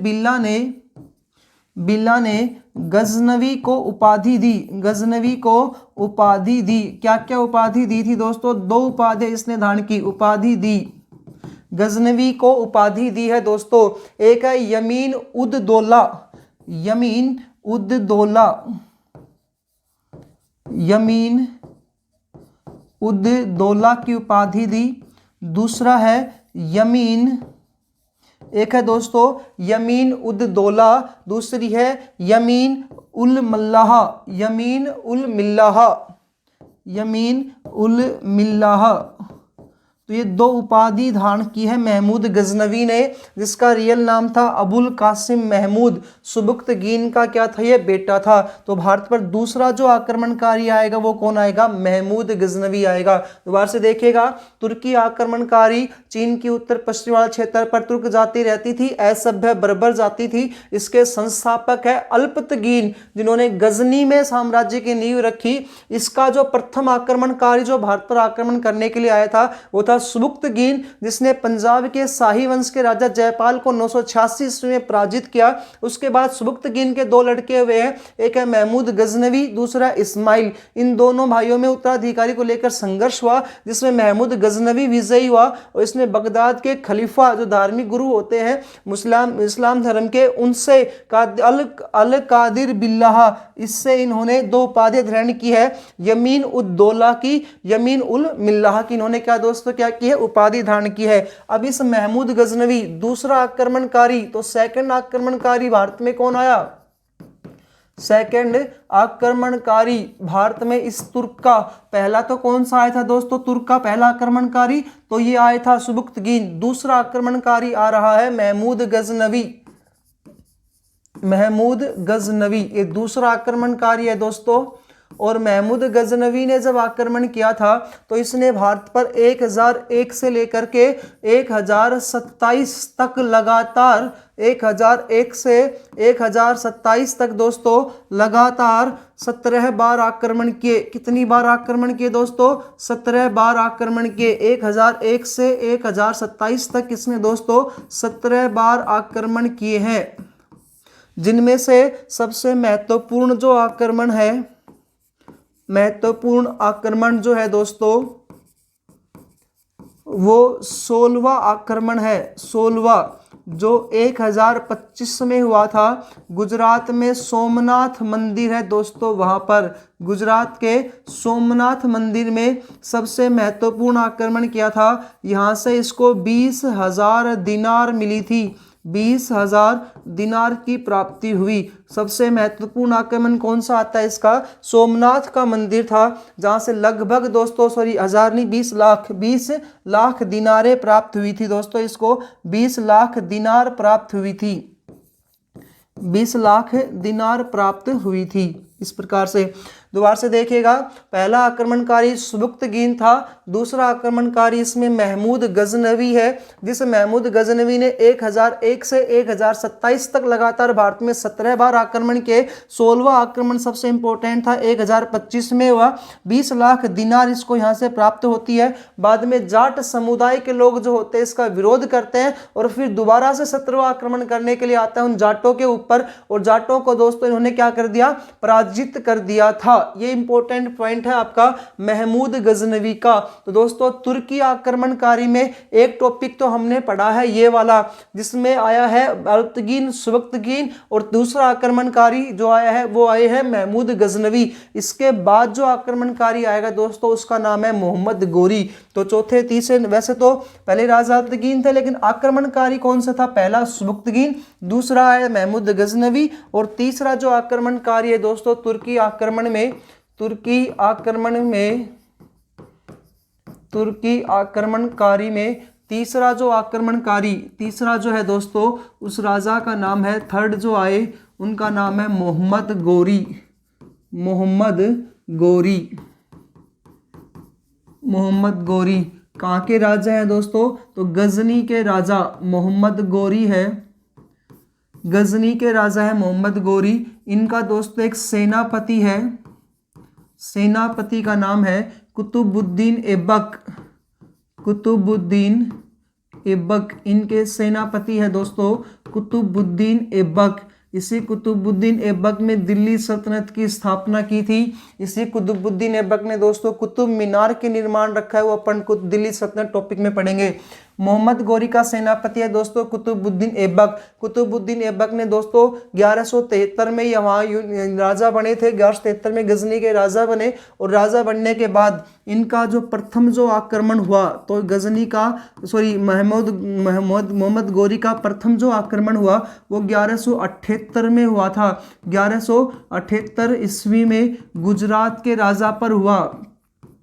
बिल्ला ने गजनवी को उपाधि दी। गजनवी को उपाधि दी। क्या क्या उपाधि दी थी दोस्तों, 2 उपाधि इसने धारण की, उपाधि दी। गजनवी को उपाधि दी है दोस्तों, एक है यमीन उद दौला, यमीन उद दौला, यमीन उद दौला की उपाधि दी। दूसरा है यमीन, एक है दोस्तों यमीन उद दौला, दूसरी है यमीन उल मल्लाह, यमीन उल मिल्लाह, यमीन उल मिल्लाह। तो ये 2 उपाधि धारण की है महमूद गजनवी ने, जिसका रियल नाम था अबुल कासिम महमूद। सुबक्तगीन का क्या था, ये बेटा था। तो भारत पर दूसरा जो आक्रमणकारी आएगा वो कौन आएगा, महमूद गजनवी आएगा। दोबारा से देखिएगा, तुर्की आक्रमणकारी, चीन की उत्तर पश्चिम वाला क्षेत्र पर तुर्क जाति रहती थी, असभ्य बर्बर जाति थी। इसके संस्थापक है अल्पतगीन, जिन्होंने गजनी में साम्राज्य की नींव रखी। इसका जो प्रथम आक्रमणकारी जो भारत पर आक्रमण करने के लिए आया था वो था सुबक्तगीन, जिसने पंजाब के शाही वंश के राजा जयपाल को 986 ईस्वी में पराजित किया। उसके बाद सुबक्तगीन के 2 लड़के हुए हैं, एक है महमूद गजनवी, दूसरा इस्माइल। इन दोनों भाइयों में उत्तराधिकारी को लेकर संघर्ष हुआ, जिसमें महमूद गजनवी विजयी हुआ और इसने बगदाद के खलीफा जो धार्मिक गुरु होते हैं इस्लाम धर्म के, उनसे अल कादिर बिल्लाह, इससे इन्होंने 2 उपाधियां धारण की है, यमीन उद दौला की, यमीन उल मिल्लाह की। इन्होंने क्या दोस्तों क्या की है, उपाधि धारण की है। अब इस महमूद गजनवी दूसरा आक्रमणकारी, तो सेकंड आक्रमणकारी भारत में कौन आया, सेकंड आक्रमणकारी भारत में इस तुर्क का पहला तो कौन सा आया था दोस्तों, तुर्क का पहला आक्रमणकारी तो ये आया था सुबुक्तगीन। दूसरा आक्रमणकारी आ रहा है महमूद गजनवी, महमूद गजनवी ये दूसरा आक्रमणकारी है दोस्तों। और महमूद गजनवी ने जब आक्रमण किया था तो इसने भारत पर 1001 से लेकर के 1027 तक लगातार 1001 से 1027 तक दोस्तों लगातार 17 बार आक्रमण किए। कितनी बार आक्रमण किए दोस्तों, 17 बार आक्रमण किए। 1001 से 1027 तक इसने दोस्तों 17 बार आक्रमण किए हैं, जिनमें से सबसे महत्वपूर्ण जो आक्रमण है, महत्वपूर्ण आक्रमण जो है दोस्तों वो 16वां आक्रमण है। 16वां जो 1025 में हुआ था। गुजरात में सोमनाथ मंदिर है दोस्तों, वहां पर गुजरात के सोमनाथ मंदिर में सबसे महत्वपूर्ण आक्रमण किया था। यहां से इसको 20,000 दिनार मिली थी, 20,000 दिनार की प्राप्ति हुई। सबसे महत्वपूर्ण आक्रमण कौन सा आता है इसका, सोमनाथ का मंदिर था, जहां से लगभग दोस्तों 20 लाख दिनारें प्राप्त हुई थी दोस्तों। इसको 20 लाख दिनार प्राप्त हुई थी, 20 लाख दिनार प्राप्त हुई थी। इस प्रकार से दोबारा से देखिएगा, पहला आक्रमणकारी सुबुक्तगीन था, दूसरा आक्रमणकारी इसमें महमूद गजनवी है, जिस महमूद गजनवी ने 1001 से 1027 तक लगातार भारत में 17 बार आक्रमण किए। 16वां आक्रमण सबसे इंपॉर्टेंट था, 1025 में हुआ। 20 लाख दिनार इसको यहाँ से प्राप्त होती है। बाद में जाट समुदाय के लोग जो होते हैं इसका विरोध करते हैं और फिर दोबारा से 17वां आक्रमण करने के लिए आता है उन जाटों के ऊपर, और जाटों को दोस्तों इन्होंने क्या कर दिया, पराजित कर दिया था। ये इंपॉर्टेंट पॉइंट है आपका महमूद गजनवी का। तो दोस्तों तुर्की आक्रमणकारी में एक टॉपिक तो हमने पढ़ा है ये वाला, जिसमें आया है अल्तगीन, सुबक्तगीन, और दूसरा आक्रमणकारी जो आया है वो आए हैं महमूद गजनवी। इसके बाद जो आक्रमणकारी आएगा दोस्तों उसका नाम है मोहम्मद गोरी। तो चौथे तीसरे, वैसे तो पहले राजा अल्तगीन थे लेकिन आक्रमणकारी कौन सा था, पहला सुबक्तगीन, दूसरा है महमूद गजनवी, और तीसरा जो आक्रमणकारी है दोस्तों तुर्की आक्रमणकारी में तीसरा जो है दोस्तों उस राजा का नाम है, थर्ड जो आए उनका नाम है मोहम्मद गोरी। कहाँ के राजा हैं दोस्तों, तो गजनी के राजा मोहम्मद गोरी है, गजनी के राजा है मोहम्मद गोरी। इनका दोस्तों एक सेनापति है, सेनापति का नाम है कुतुबुद्दीन ऐबक। इनके सेनापति है दोस्तों कुतुबुद्दीन ऐबक। इसी कुतुबुद्दीन ऐबक ने दिल्ली सल्तनत की स्थापना की थी। इसी कुतुबुद्दीन ऐबक ने दोस्तों कुतुब मीनार के निर्माण रखा है, वो अपन को दिल्ली सल्तनत टॉपिक में पढ़ेंगे। मोहम्मद गोरी का सेनापति है दोस्तों कुतुबुद्दीन ऐबक। कुतुबुद्दीन ऐबक ने दोस्तों 1173 में यहाँ राजा बने थे, 1173 में गजनी के राजा बने, और राजा बनने के बाद इनका जो प्रथम जो आक्रमण हुआ तो गजनी का मोहम्मद गोरी का प्रथम जो आक्रमण हुआ वो 1178 में हुआ था। 1178 ईस्वी में गुजरात के राजा पर हुआ।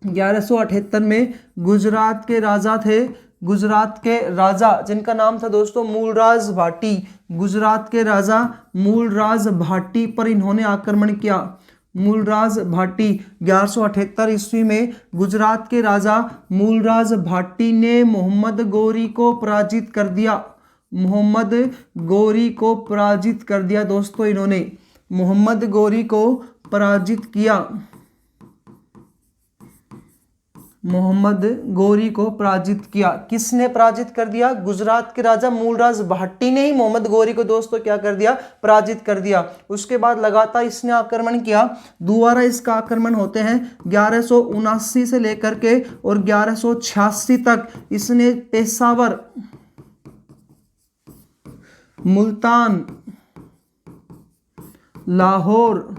1178 में गुजरात के राजा थे, गुजरात के राजा जिनका नाम था दोस्तों मूलराज भाटी। गुजरात के राजा मूलराज भाटी पर इन्होंने आक्रमण किया। मूलराज भाटी 1178 ईस्वी में गुजरात के राजा मूलराज भाटी ने मोहम्मद गोरी को पराजित कर दिया। मोहम्मद गोरी को पराजित कर दिया दोस्तों, इन्होंने मोहम्मद गोरी को पराजित किया। मोहम्मद गोरी को पराजित किया। किसने पराजित कर दिया? गुजरात के राजा मूलराज भाटी ने ही मोहम्मद गोरी को दोस्तों क्या कर दिया? पराजित कर दिया। उसके बाद लगातार इसने आक्रमण किया। दोबारा इसका आक्रमण होते हैं 1179 से लेकर के और 1186 तक इसने पेशावर, मुल्तान, लाहौर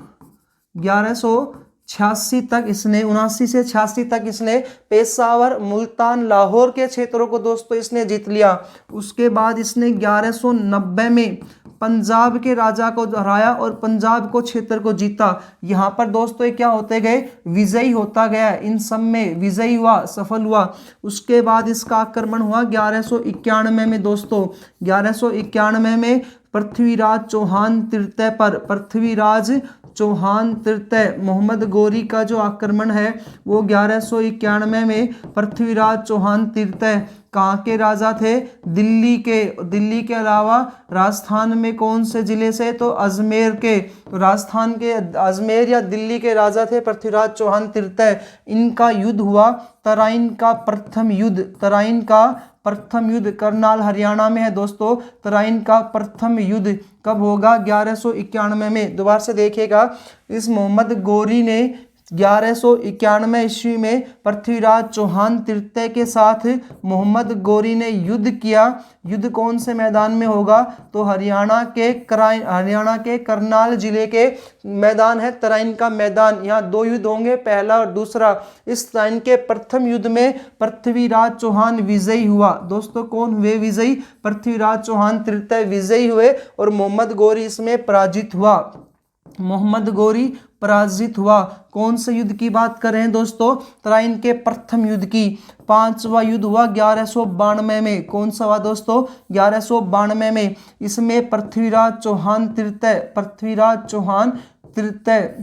1186 तक इसने 79 से 86 तक इसने पेशावर, मुल्तान, लाहौर के क्षेत्रों को दोस्तों इसने जीत लिया। उसके बाद इसने 1190 में पंजाब के राजा को हराया और पंजाब को क्षेत्र को जीता। यहाँ पर दोस्तों ये क्या होते गए, विजयी होता गया, इन सब में विजयी हुआ, सफल हुआ। उसके बाद इसका आक्रमण हुआ 1191 में दोस्तों। 1191 में पृथ्वीराज चौहान तृतीय पर, पृथ्वीराज चौहान तृतीय, मोहम्मद गोरी का जो आक्रमण है वो 1191 में पृथ्वीराज चौहान तृतीय कहाँ के राजा थे, दिल्ली के अलावा राजस्थान में कौन से जिले से, तो अजमेर के, तो राजस्थान के अजमेर या दिल्ली के राजा थे पृथ्वीराज चौहान तृतीय। इनका युद्ध हुआ तराइन का प्रथम युद्ध, तराइन का प्रथम युद्ध करनाल हरियाणा में है दोस्तों। तराइन का प्रथम युद्ध कब होगा, 1191 में। दोबारा से देखिएगा, इस मोहम्मद गोरी ने 1191 ईस्वी में पृथ्वीराज चौहान तृतीय के साथ मोहम्मद गोरी ने युद्ध किया। युद्ध कौन से मैदान में होगा, तो हरियाणा के करनाल जिले के मैदान है तराइन का मैदान। यहाँ 2 युद्ध होंगे, पहला और दूसरा। इस तराइन के प्रथम युद्ध में पृथ्वीराज चौहान विजयी हुआ दोस्तों। कौन हुए विजयी, पृथ्वीराज चौहान तृतीय विजयी हुए और मोहम्मद गोरी इसमें पराजित हुआ। मोहम्मद गोरी पराजित हुआ। कौन से युद्ध की बात कर रहे हैं दोस्तों, तराइन के प्रथम युद्ध की। 5वां युद्ध हुआ 1192 में। कौन सा हुआ दोस्तों, 1192 में। इसमें पृथ्वीराज चौहान तृतीय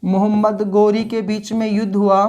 मोहम्मद गोरी के बीच में युद्ध हुआ।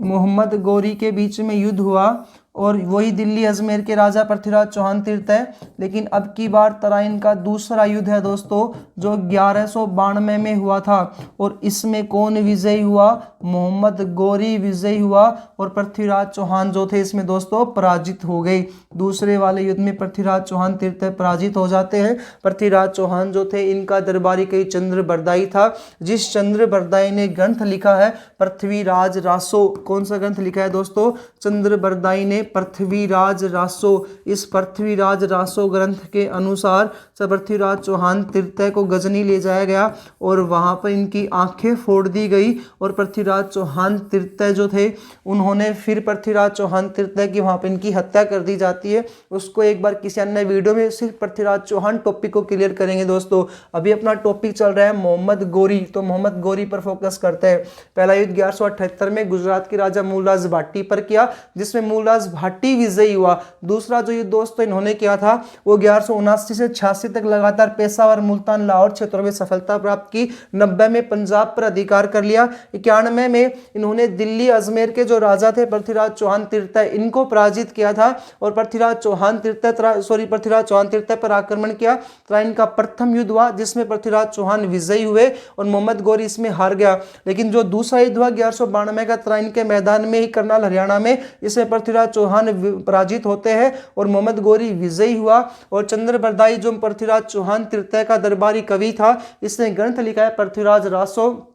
मोहम्मद गोरी के बीच में युद्ध हुआ और वही दिल्ली अजमेर के राजा पृथ्वीराज चौहान तृतीय। लेकिन अब की बार तराइन का दूसरा युद्ध है दोस्तों, जो 1192 में हुआ था और इसमें कौन विजयी हुआ, मोहम्मद गोरी विजयी हुआ और पृथ्वीराज चौहान जो थे इसमें दोस्तों पराजित हो गए। दूसरे वाले युद्ध में पृथ्वीराज चौहान तृतीय पराजित हो जाते हैं। पृथ्वीराज चौहान जो थे इनका दरबारी कई चंद्र बरदाई था, जिस चंद्र बरदाई ने ग्रंथ लिखा है पृथ्वीराज रासो। कौन सा ग्रंथ लिखा है दोस्तों, चंद्र बरदाई ने पृथ्वीराज रासो। इस पृथ्वीराज रासो ग्रंथ के अनुसार पृथ्वीराज चौहान तृतीय को गजनी ले जाया गया और वहां पर इनकी आंखें फोड़ दी गई और पृथ्वीराज चौहान तृतीय जो थे उन्होंने फिर पृथ्वीराज चौहान तृतीय की वहां पर इनकी हत्या कर दी जाती है। उसको एक बार किसी अन्य वीडियो में सिर्फ पृथ्वीराज चौहान टॉपिक को क्लियर करेंगे दोस्तों। अभी अपना टॉपिक चल रहा है मोहम्मद गोरी, तो मोहम्मद गोरी पर फोकस करते हैं। पहला युद्ध 1178 में गुजरात के राजा मूलराज भाटी पर किया, जिसमें मूलराज भाटी विजयी हुआ। दूसरा जो युद्ध दोस्तों इन्होंने किया था वो 1179 से 86 तक लगातार पेशावर, मुल्तान, लाहौर क्षेत्रों में सफलता प्राप्त की। 90 में पंजाब पर अधिकार कर लिया। 91 में इन्होंने दिल्ली अजमेर के जो राजा थे पृथ्वीराज चौहान तृतीय इनको पराजित किया था और पृथ्वीराज चौहान तृतीय पर आक्रमण किया। तराइन का प्रथम युद्ध हुआ जिसमें पृथ्वीराज चौहान विजयी हुए और मोहम्मद गोरी इसमें हार गया। लेकिन जो दूसरा युद्ध हुआ 1192 का तराइन के मैदान में ही करनाल हरियाणा में, इसमें पृथ्वीराज चौहान पराजित होते हैं और मोहम्मद गोरी विजयी हुआ। और चंद्र बरदाई जो पृथ्वीराज चौहान तृतीय का दरबारी कवि था, इसने ग्रंथ लिखा है पृथ्वीराज रासो।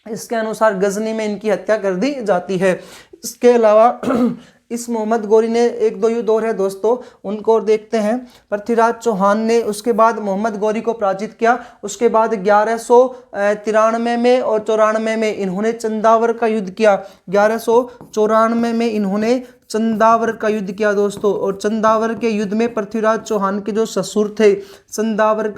इसके अनुसार गजनी में इनकी हत्या कर दी जाती है। इसके अलावा इस मोहम्मद गोरी ने 1-2 युद्ध और है दोस्तों, उनको और देखते हैं। पृथ्वीराज चौहान ने उसके बाद मोहम्मद गोरी को पराजित किया। उसके बाद 1193 में और 94 में इन्होंने चंदावर का युद्ध किया। 1194 में इन्होंने चंदावर का युद्ध किया दोस्तों। और चंदावर के युद्ध में पृथ्वीराज चौहान के जो ससुर थे, चंदावर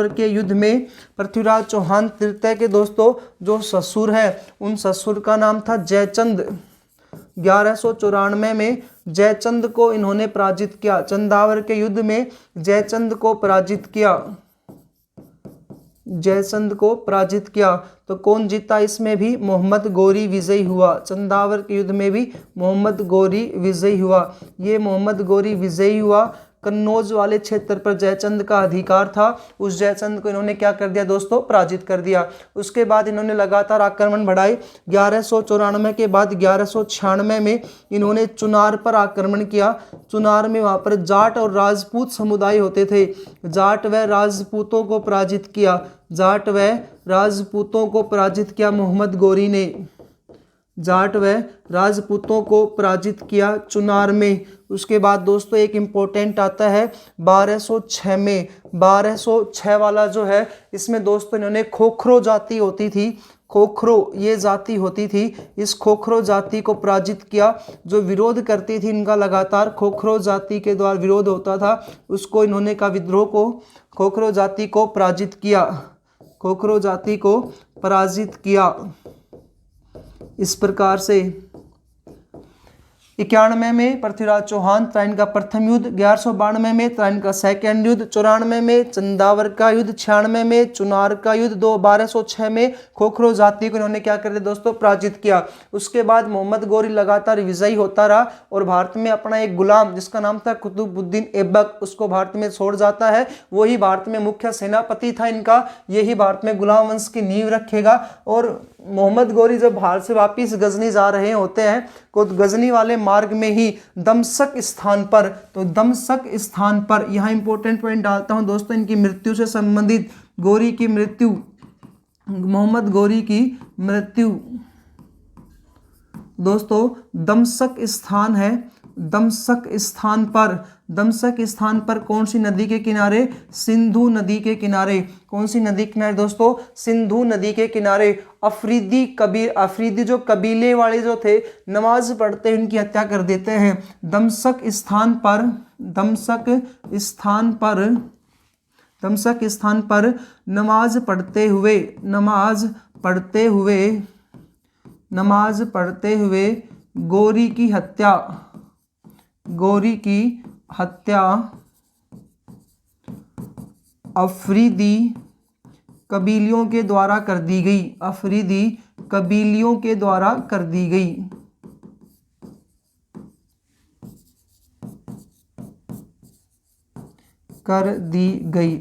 के युद्ध में पृथ्वीराज चौहान तृतीय के दोस्तों जो ससुर है, उन ससुर का नाम था जयचंद। 1194 में जयचंद को इन्होंने पराजित किया। चंदावर के युद्ध में जयचंद को पराजित किया। तो कौन जीता इसमें भी, मोहम्मद गोरी विजयी हुआ। चंदावर के युद्ध में भी मोहम्मद गोरी विजयी हुआ। ये मोहम्मद गोरी विजयी हुआ। कन्नौज वाले क्षेत्र पर जयचंद का अधिकार था, उस जयचंद को इन्होंने क्या कर दिया दोस्तों, पराजित कर दिया। उसके बाद इन्होंने लगातार आक्रमण बढ़ाए। 1194 के बाद 1196 में इन्होंने चुनार पर आक्रमण किया। चुनार में वहाँ पर जाट और राजपूत समुदाय होते थे। जाट व राजपूतों को पराजित किया मोहम्मद गोरी ने। जाट व राजपूतों को पराजित किया चुनार में। उसके बाद दोस्तों एक इम्पोर्टेंट आता है 1206 में। 1206 वाला जो है, इसमें दोस्तों इन्होंने खोखरो जाति होती थी, खोखरो ये जाति होती थी, इस खोखरो जाति को पराजित किया। जो विरोध करती थी इनका लगातार खोखरो जाति के द्वारा विरोध होता था, उसको इन्होंने का विद्रोह को खोखरो जाति को पराजित किया, खोखरो जाति को पराजित किया। इस प्रकार से 91 में पृथ्वीराज चौहान तथा इनका प्रथम युद्ध, 1192 में तथा इनका सेकंड युद्ध, 94 में चंदावर का युद्ध, 96 में चुनार का युद्ध, 1206 में खोखरो जाति को इन्होंने क्या कर दिया दोस्तों, पराजित किया। उसके बाद मोहम्मद गोरी लगातार विजयी होता रहा और भारत में अपना एक गुलाम जिसका नाम था कुतुबुद्दीन ऐबक, उसको भारत में छोड़ जाता है। वही भारत में मुख्य सेनापति था इनका, यही भारत में गुलाम वंश की नींव रखेगा। और मोहम्मद गोरी जब भारत से वापिस गजनी जा रहे होते हैं तो गजनी वाले मार्ग में ही दमशक स्थान पर, तो दमशक स्थान पर यहाँ इंपॉर्टेंट पॉइंट डालता हूँ दोस्तों, इनकी मृत्यु से संबंधित, गोरी की मृत्यु, मोहम्मद गोरी की मृत्यु दोस्तों दमशक स्थान है, दमशक स्थान पर, दमशक स्थान पर कौन सी नदी के किनारे, सिंधु नदी के किनारे। कौन सी नदी के किनारे दोस्तों, सिंधु नदी के किनारे। अफरीदी जो कबीले वाले जो थे नमाज पढ़ते इनकी हत्या कर देते हैं। दमशक स्थान पर, दमशक स्थान पर, दमशक स्थान पर नमाज पढ़ते हुए, नमाज पढ़ते हुए, नमाज पढ़ते हुए गोरी की हत्या, गोरी की हत्या अफरीदी कबीलियों के द्वारा कर दी गई, अफरीदी कबीलियों के द्वारा कर दी गई। कर दी गई,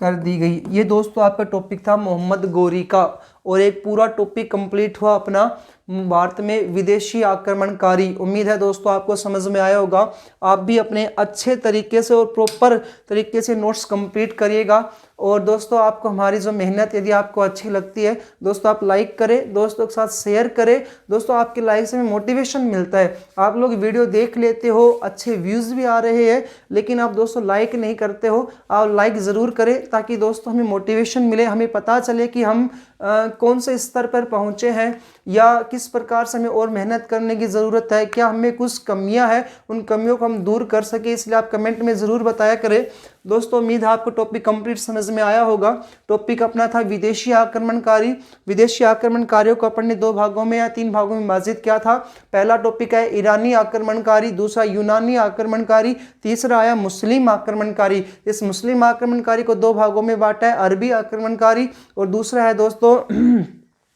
कर दी गई। ये दोस्तों आपका टॉपिक था मोहम्मद गोरी का, और एक पूरा टॉपिक कंप्लीट हुआ अपना भारत में विदेशी आक्रमणकारी। उम्मीद है दोस्तों आपको समझ में आया होगा। आप भी अपने अच्छे तरीके से और प्रॉपर तरीके से नोट्स कंप्लीट करिएगा। और दोस्तों आपको हमारी जो मेहनत यदि आपको अच्छी लगती है दोस्तों आप लाइक करें, दोस्तों के साथ शेयर करें। दोस्तों आपके लाइक से हमें मोटिवेशन मिलता है। आप लोग वीडियो देख लेते हो, अच्छे व्यूज़ भी आ रहे हैं, लेकिन आप दोस्तों लाइक नहीं करते हो। आप लाइक ज़रूर करें ताकि दोस्तों हमें मोटिवेशन मिले, हमें पता चले कि हम कौन से स्तर पर पहुँचे हैं या किस प्रकार से हमें और मेहनत करने की ज़रूरत है, क्या हमें कुछ कमियां हैं, उन कमियों को हम दूर कर सके। इसलिए आप कमेंट में ज़रूर बताया करें। दोस्तों उम्मीद है आपको टॉपिक कंप्लीट समझ में आया होगा। टॉपिक अपना था विदेशी आक्रमणकारी। विदेशी आक्रमणकारियों को अपन ने 2 भागों में या 3 भागों में विभाजित किया था। पहला टॉपिक है ईरानी आक्रमणकारी, दूसरा यूनानी आक्रमणकारी, तीसरा आया मुस्लिम आक्रमणकारी। इस मुस्लिम आक्रमणकारी को 2 भागों में बांटा है, अरबी आक्रमणकारी और दूसरा है दोस्तों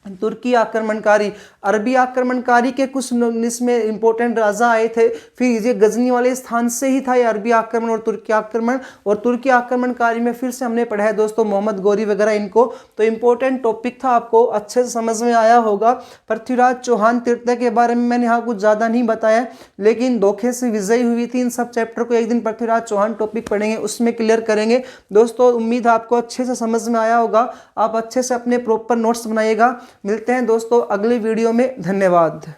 तुर्की आक्रमणकारी। अरबी आक्रमणकारी के कुछ इसमें इंपॉर्टेंट राजा आए थे, फिर ये गजनी वाले स्थान से ही था ये अरबी आक्रमण और तुर्की आक्रमण। और तुर्की आक्रमणकारी में फिर से हमने पढ़ा है दोस्तों मोहम्मद गोरी वगैरह इनको। तो इंपॉर्टेंट टॉपिक था, आपको अच्छे से समझ में आया होगा। पृथ्वीराज चौहान तीर्थया के बारे में मैंने यहाँ कुछ ज़्यादा नहीं बताया, लेकिन धोखे से विजयी हुई थी। इन सब चैप्टर को एक दिन पृथ्वीराज चौहान टॉपिक पढ़ेंगे, उसमें क्लियर करेंगे। दोस्तों उम्मीद है आपको अच्छे से समझ में आया होगा। आप अच्छे से अपने प्रॉपर नोट्स बनाइएगा। मिलते हैं दोस्तों अगले वीडियो में। धन्यवाद।